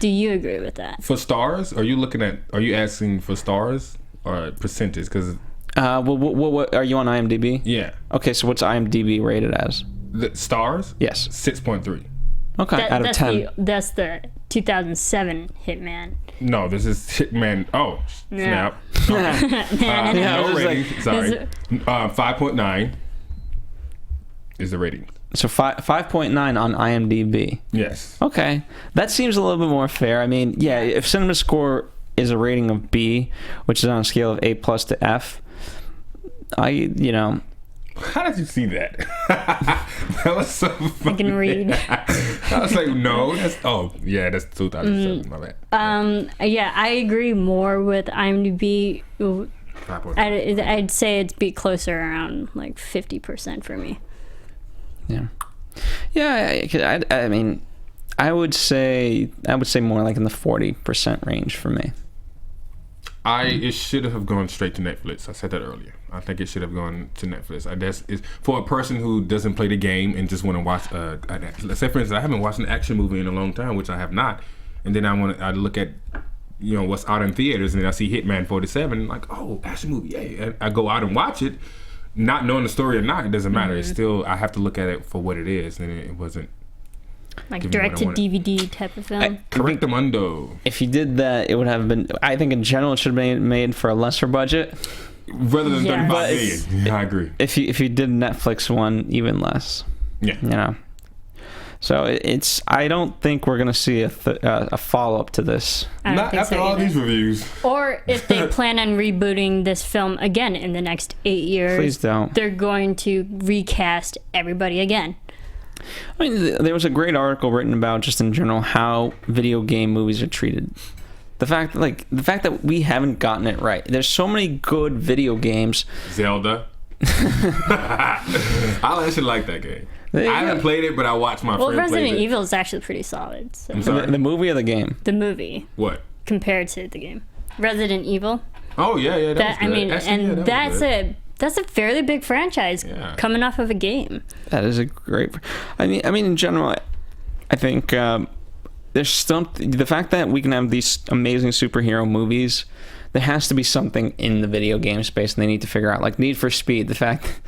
Do you agree with that? For stars, are you asking for stars or percentage? Because what are you on IMDb? yeah, Okay, so what's IMDb rated as? the stars. Yes. 6.3. Okay, out of 10. That's the 2007 Hitman. No, this is Hitman. Oh, Yeah. snap. Yeah, I No was rating. like- Sorry. 5.9 is the rating. So 5.9 on IMDb. Yes. Okay, that seems a little bit more fair. I mean, yeah, if Cinema Score is a rating of B, which is on a scale of A+ to F, How did you see that? That was so funny. I can read. I was like, no, that's 2007. My bad. Yeah, I agree more with IMDb. 5.9. I'd say it'd be closer around like 50% for me. Yeah. I mean, I would say more like in the 40% range for me. It should have gone straight to Netflix. I said that earlier. I think it should have gone to Netflix. That's is for a person who doesn't play the game and just want to watch. Let's say, for instance, I haven't watched an action movie in a long time, which I have not, and then I look at what's out in theaters, and then I see Hitman 47, like, oh, action movie, yay! And I go out and watch it, not knowing the story or not. It doesn't matter. It's still, I have to look at it for what it is, and it wasn't. Like direct to DVD type of film. Correctamundo. If you did that, it would have been. I think in general it should have been made for a lesser budget. Rather than Yeah. 35 million. Yeah, I agree. If you did Netflix one, even less. Yeah. So it's. I don't think we're gonna see a follow up to this. I don't Not think after so all either. these reviews. Or if they plan on rebooting this film again in the next 8 years, Please don't. they're going to recast everybody again. I mean, there was a great article written about just in general how video game movies are treated. The fact that we haven't gotten it right. There's so many good video games. Zelda. I actually like that game. I haven't played it, but I watched my friend play Resident it. Evil is actually pretty solid. So. I'm sorry. The movie or the game? The movie What? compared to the game. Resident Evil. Oh yeah, that was good. Actually, that was that's a fairly big franchise coming off of a game. That is a great. I mean, in general, I think there's the fact that we can have these amazing superhero movies. There has to be something in the video game space, and they need to figure out, like Need for Speed. The fact,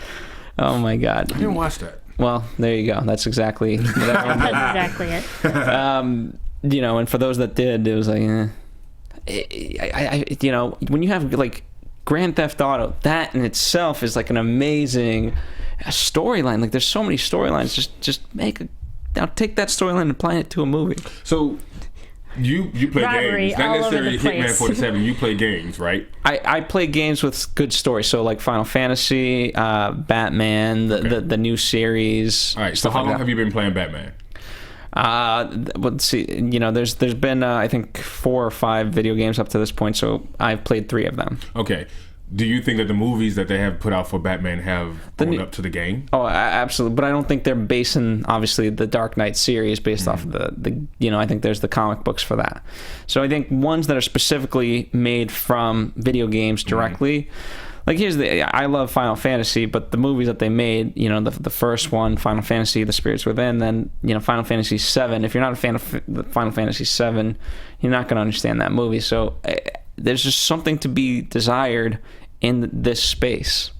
oh my God, I didn't watch that. Well, there you go. That's exactly what everyone did. That's exactly it. And for those that did, it was like, when you have like Grand Theft Auto, that in itself is like an amazing storyline. Like there's so many storylines. Just take that storyline and apply it to a movie. So you play Robbery games, not all over necessarily the place. Hitman 47. You play games, right? I play games with good stories, so like Final Fantasy, Batman, the new series. All right. So how long have you been playing Batman? Let's see. There's been I think 4 or 5 video games up to this point, so I've played 3 of them. Okay. Do you think that the movies that they have put out for Batman have gone up to the game? Oh, absolutely. But I don't think they're basing, obviously, the Dark Knight series based off of the I think there's the comic books for that. So I think ones that are specifically made from video games directly. Like I love Final Fantasy, but the movies that they made, the first one, Final Fantasy, The Spirits Within, then, Final Fantasy 7. If you're not a fan of Final Fantasy 7, you're not going to understand that movie. So there's just something to be desired in this space.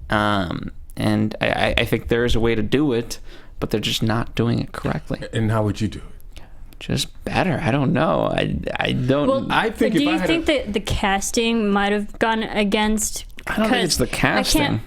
And I think there is a way to do it, but they're just not doing it correctly. And how would you do it? Just better. I don't know. I don't. Well, I think do if I you had think that the casting might have gone against? I don't think it's the casting.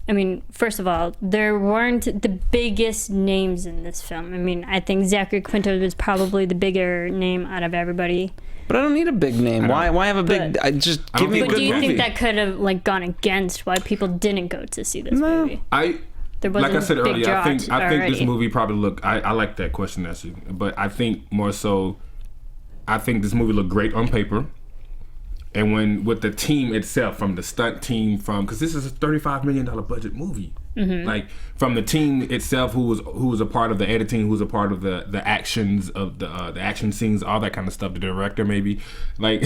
I mean, first of all, there weren't the biggest names in this film. I mean, I think Zachary Quinto was probably the bigger name out of everybody. But I don't need a big name. Why have a big? Just give me a good movie. But do you think that could have like gone against why people didn't go to see this movie? Like I said earlier, I think this movie probably looked. I like that question actually, but I think more so, I think this movie looked great on paper, and with the team itself, from the stunt team, because this is a $35 million budget movie, like from the team itself, who was a part of the editing, who was a part of the actions of the action scenes, all that kind of stuff. The director maybe, like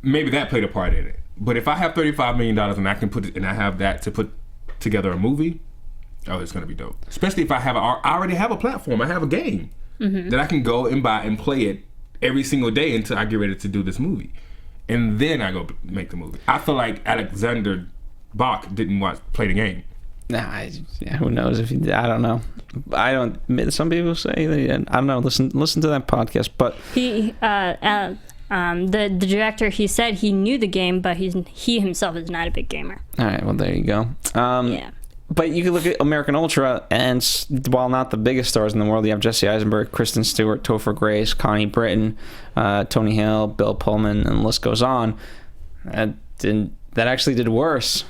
maybe that played a part in it. But if I have $35 million and I can I have that to put together a movie. Oh, it's gonna be dope. Especially if I already have a platform. I have a game that I can go and buy and play it every single day until I get ready to do this movie, and then I go make the movie. I feel like Aleksander Bach didn't play the game. Nah, who knows if he did? I don't know. I don't. Some people say that. I don't know. Listen to that podcast. But he, the director, he said he knew the game, but he himself is not a big gamer. All right. Well, there you go. Yeah. But you can look at American Ultra, and while not the biggest stars in the world, you have Jesse Eisenberg, Kristen Stewart, Topher Grace, Connie Britton, Tony Hill, Bill Pullman, and the list goes on. That actually did worse.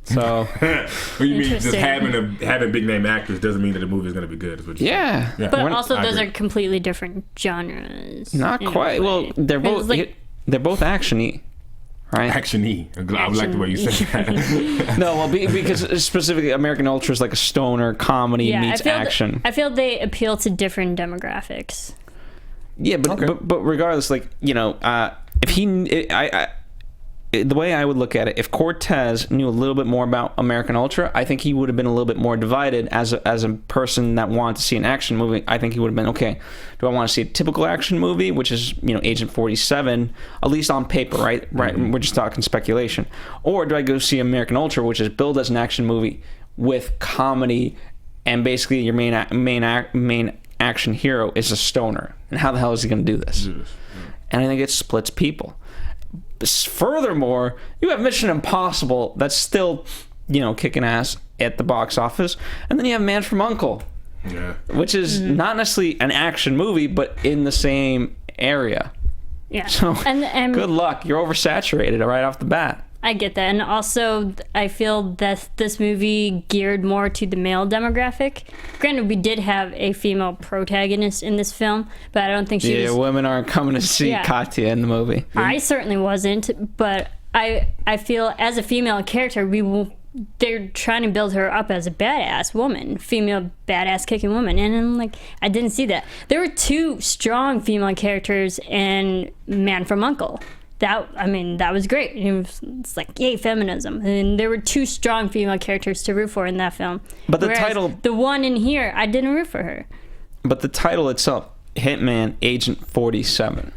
So, what you mean? Just having big name actors doesn't mean that the movie is going to be good. Is what you're saying. Yeah. But also, those are completely different genres. Not quite. Well, they're both action-y. Right? Action-y. I like the way you said that. No, well, because specifically American Ultra is like a stoner comedy meets action. I feel they appeal to different demographics. Yeah, but regardless, like, you know, the way I would look at it, if Cortez knew a little bit more about American Ultra, I think he would have been a little bit more divided as a person that wanted to see an action movie. I think he would have been, okay, do I want to see a typical action movie, which is, you know, Agent 47, at least on paper, right? We're just talking speculation. Or do I go see American Ultra, which is billed as an action movie with comedy, and basically your main action hero is a stoner, and how the hell is he going to do this? And I think it splits people. Furthermore, you have Mission Impossible that's still, you know, kicking ass at the box office, and then you have Man from U.N.C.L.E., which is not necessarily an action movie, but in the same area. Yeah. So and good luck. You're oversaturated right off the bat. I get that, and also I feel that this movie geared more to the male demographic. Granted, we did have a female protagonist in this film, but I don't think she was... women aren't coming to see Katya in the movie. I certainly wasn't, but I feel as a female character, they're trying to build her up as a badass woman, female badass kicking woman, and I'm like, I didn't see that. There were two strong female characters in Man from U.N.C.L.E. That was great. It's like, yay, feminism. And there were two strong female characters to root for in that film. But the title... the one in here, I didn't root for her. But the title itself, Hitman Agent 47,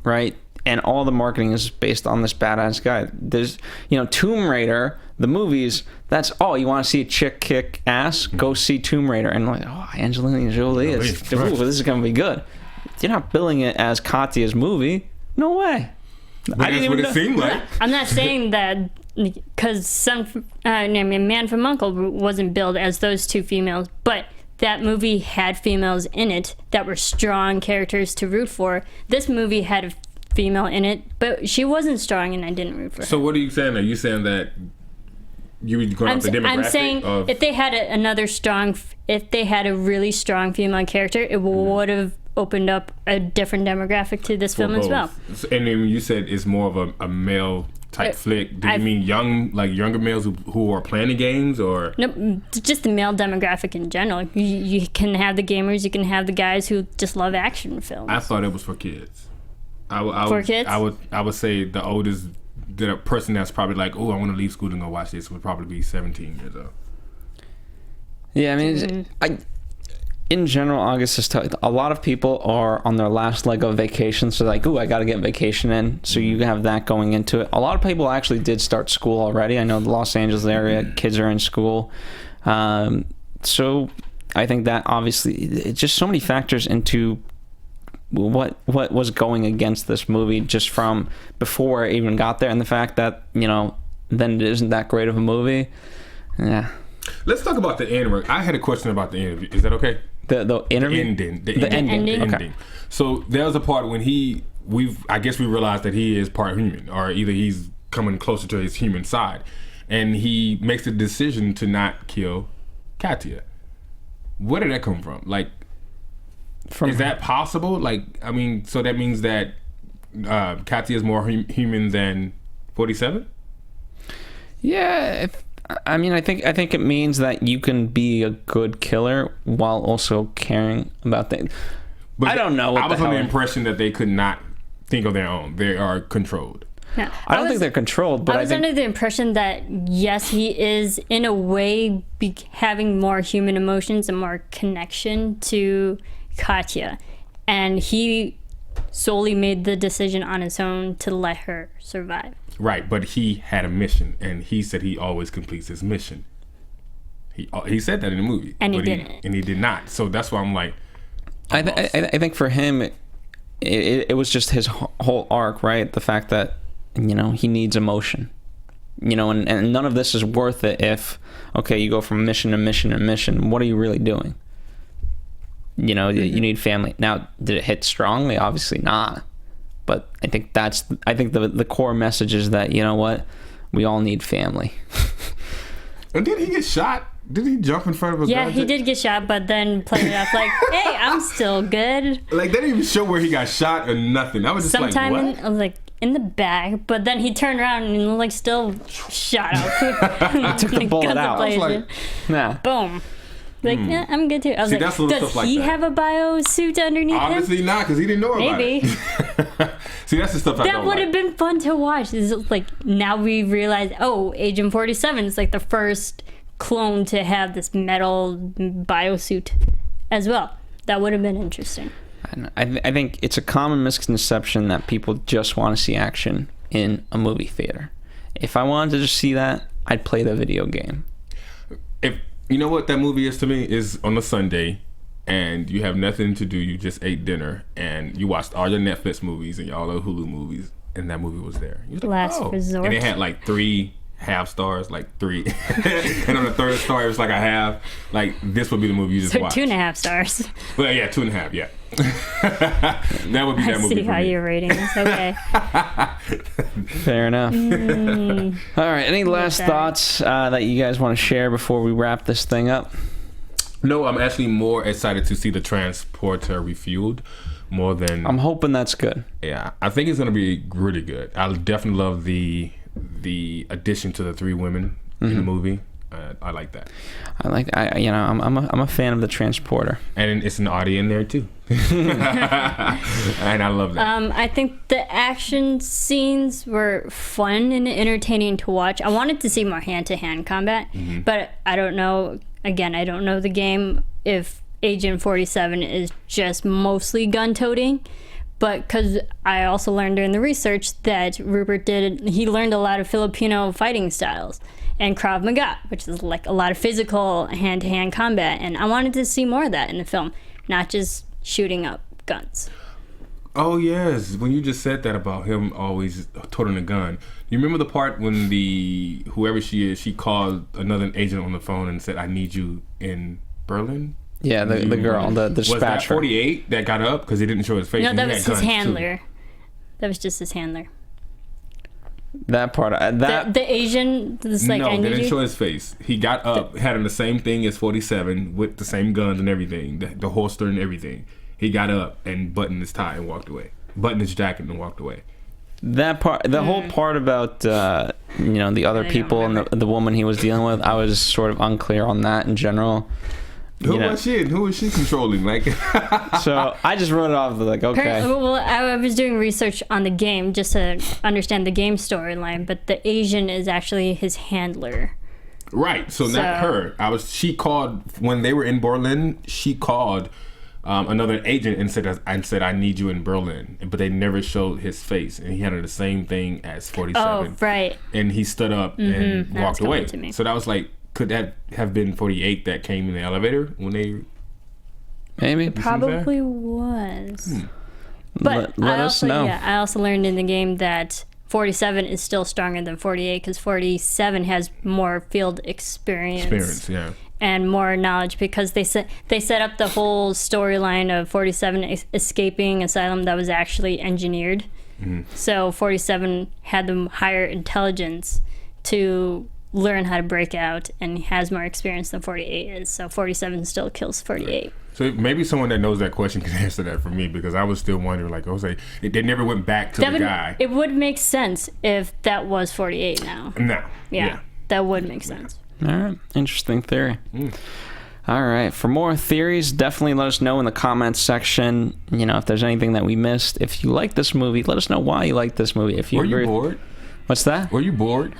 right? And all the marketing is based on this badass guy. There's, you know, Tomb Raider, the movies, that's, oh, you want to see a chick kick ass? Go see Tomb Raider. And like, oh, Angelina Jolie is... this is going to be good. You're not billing it as Katya's movie. No way. I didn't even know. It seemed like. I'm not saying that because Man from U.N.C.L.E. wasn't billed as those two females, but that movie had females in it that were strong characters to root for. This movie had a female in it, but she wasn't strong, and I didn't root for her. So what are you saying? Are you saying that you were going off the demographic? I'm saying if they had if they had a really strong female character, it would have opened up a different demographic to this film as well. And then you said it's more of a male type flick. Do you mean younger males who are playing the games, or? No, just the male demographic in general. You can have the gamers, you can have the guys who just love action films. I thought it was for kids. For kids? I would say the oldest, the person that's probably like, oh, I want to leave school and go watch this would probably be 17 years old. Yeah, I mean, in general, August is tough. A lot of people are on their last leg of vacation, so like, ooh, I got to get vacation in. So you have that going into it. A lot of people actually did start school already. I know the Los Angeles area, kids are in school. So I think that obviously, it's just so many factors into what was going against this movie just from before it even got there, and the fact that, you know, then it isn't that great of a movie. Yeah. Let's talk about the end. I had a question about the interview. Is that okay? The interview? The ending. Okay. So there was a part when I guess we realized that he is part human, or either he's coming closer to his human side, and he makes the decision to not kill Katya. Where did that come from? Like, is that possible? Like, I mean, so that means that Katya is more human than 47? Yeah, I think it means that you can be a good killer while also caring about things. But I don't know. I was under the impression that they could not think of their own. They are controlled. Yeah. I don't think they're controlled, but I was under the impression that, yes, he is, in a way, having more human emotions and more connection to Katya. And he solely made the decision on his own to let her survive. Right, but he had a mission, and he said he always completes his mission. He said that in the movie. And he didn't. And he did not. So that's why I'm like... I think for him, it was just his whole arc, right? The fact that, he needs emotion. And none of this is worth it if, okay, you go from mission to mission to mission. What are you really doing? You need family. Now, did it hit strongly? Obviously not. But I think the core message is that, you know what? We all need family. And did he get shot? Did he jump in front of a gun? Yeah, he did get shot, but then played it off like, hey, I'm still good. Like, they didn't even show where he got shot or nothing. I was just sometime like, what? In the back, but then he turned around and still shot out. He took the bullet out. I was like, nah. Boom. Yeah, I'm good too. I was like, does he have a bio suit underneath him? Obviously not, because he didn't know about Maybe. it. See, that's the stuff I don't like. That would have been fun to watch. It's like, now we realize, Agent 47 is like the first clone to have this metal bio suit as well. That would have been interesting. I think it's a common misconception that people just want to see action in a movie theater. If I wanted to just see that, I'd play the video game. If you know what that movie is to me, is on a Sunday and you have nothing to do, you just ate dinner and you watched all your Netflix movies and all the Hulu movies, and that movie was there. Like, Last Resort. And it had like 3 half stars, like 3. And on the third star, it was like a half. Like, this would be the movie you just watched. 2.5 stars. Well, yeah, 2.5, yeah. That would be that movie. I see how you're rating this. Okay. Fair enough. All right. Any last thoughts that you guys want to share before we wrap this thing up? No, I'm actually more excited to see the transporter refueled more than... I'm hoping that's good. Yeah, I think it's going to be really good. I definitely love the addition to the 3 women in the movie. I like that. I'm a fan of the transporter, and it's an audio in there too. And I love that. I think the action scenes were fun and entertaining to watch. I wanted to see more hand-to-hand combat, but I don't know. Again, I don't know the game if Agent 47 is just mostly gun-toting. But because I also learned during the research that Rupert he learned a lot of Filipino fighting styles and Krav Maga, which is like a lot of physical hand-to-hand combat. And I wanted to see more of that in the film, not just shooting up guns. Oh, yes. When you just said that about him always toting a gun. You remember the part when whoever she is, she called another agent on the phone and said, I need you in Berlin? Yeah, the girl, the dispatcher. Was that 48 that got up because he didn't show his face? No, that was his handler. That was just his handler. That part, the Asian, this like, no, they didn't show his face. He got up, had on the same thing as 47 with the same guns and everything, the holster and everything. He got up and buttoned his tie and walked away. Buttoned his jacket and walked away. That part, the whole part about the other people and the woman he was dealing with, I was sort of unclear on that in general. Who was she and who was she controlling? Like, so I just wrote it off like, okay. Well, I was doing research on the game just to understand the game storyline, but the Asian is actually his handler. Right. So not her. She called when they were in Berlin. She called another agent and said, I need you in Berlin. But they never showed his face, and he had the same thing as 47. Oh, right. And he stood up and walked away. So that was like. Could that have been 48 that came in the elevator when they... Maybe. It probably was. But let us know. Yeah, I also learned in the game that 47 is still stronger than 48 because 47 has more field experience. Yeah. And more knowledge because they set up the whole storyline of 47 escaping asylum that was actually engineered. So 47 had the higher intelligence to learn how to break out and has more experience than 48 is. So 47 still kills 48. So maybe someone that knows that question can answer that for me, because I was still wondering, like, they never went back to the guy. It would make sense if that was 48 now. No. Yeah. That would make sense. All right. Interesting theory. All right. For more theories, definitely let us know in the comments section. You know, if there's anything that we missed. If you like this movie, let us know why you like this movie. If you Were you bored? What's that? Were you bored?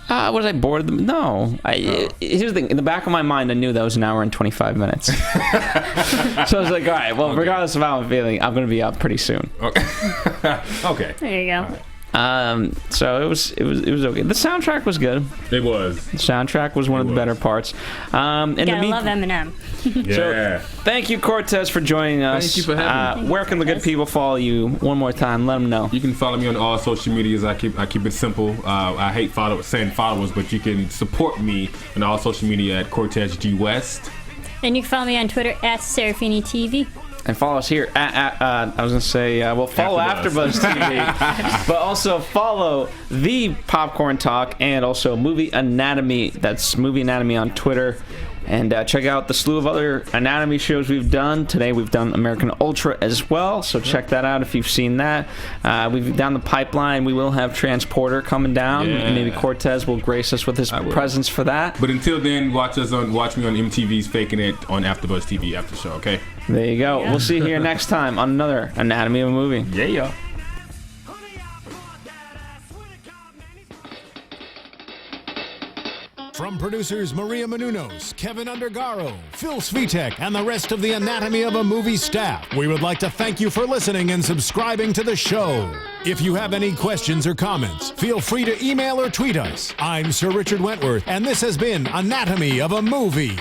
Was I bored? No. Here's the thing. In the back of my mind, I knew that was an hour and 25 minutes. So I was like, all right, well, regardless of how I'm feeling, I'm going to be up pretty soon. Okay. There you go. So it was okay. The soundtrack was good. It was. The soundtrack was one of the better parts. Gotta love Eminem. Yeah. So, thank you, Cortez, for joining us. Thank you for having me. Where can the good people follow you? One more time, let them know. You can follow me on all social medias. I keep it simple. I hate saying followers, but you can support me on all social media at Cortez G West. And you can follow me on Twitter at Serafini TV. And follow us here at I was going to say, follow AfterBuzz TV. But also follow the Popcorn Talk and also Movie Anatomy. That's Movie Anatomy on Twitter. And check out the slew of other anatomy shows we've done. Today we've done American Ultra as well, so check that out if you've seen that. We've down the pipeline. We will have Transporter coming down, and maybe Cortez will grace us with his presence for that. But until then, watch me on MTV's Faking It on AfterBuzz TV after show, okay? There you go. Yeah. We'll see you here next time on another Anatomy of a Movie. Yeah. From producers Maria Menounos, Kevin Undergaro, Phil Svitek, and the rest of the Anatomy of a Movie staff, we would like to thank you for listening and subscribing to the show. If you have any questions or comments, feel free to email or tweet us. I'm Sir Richard Wentworth, and this has been Anatomy of a Movie.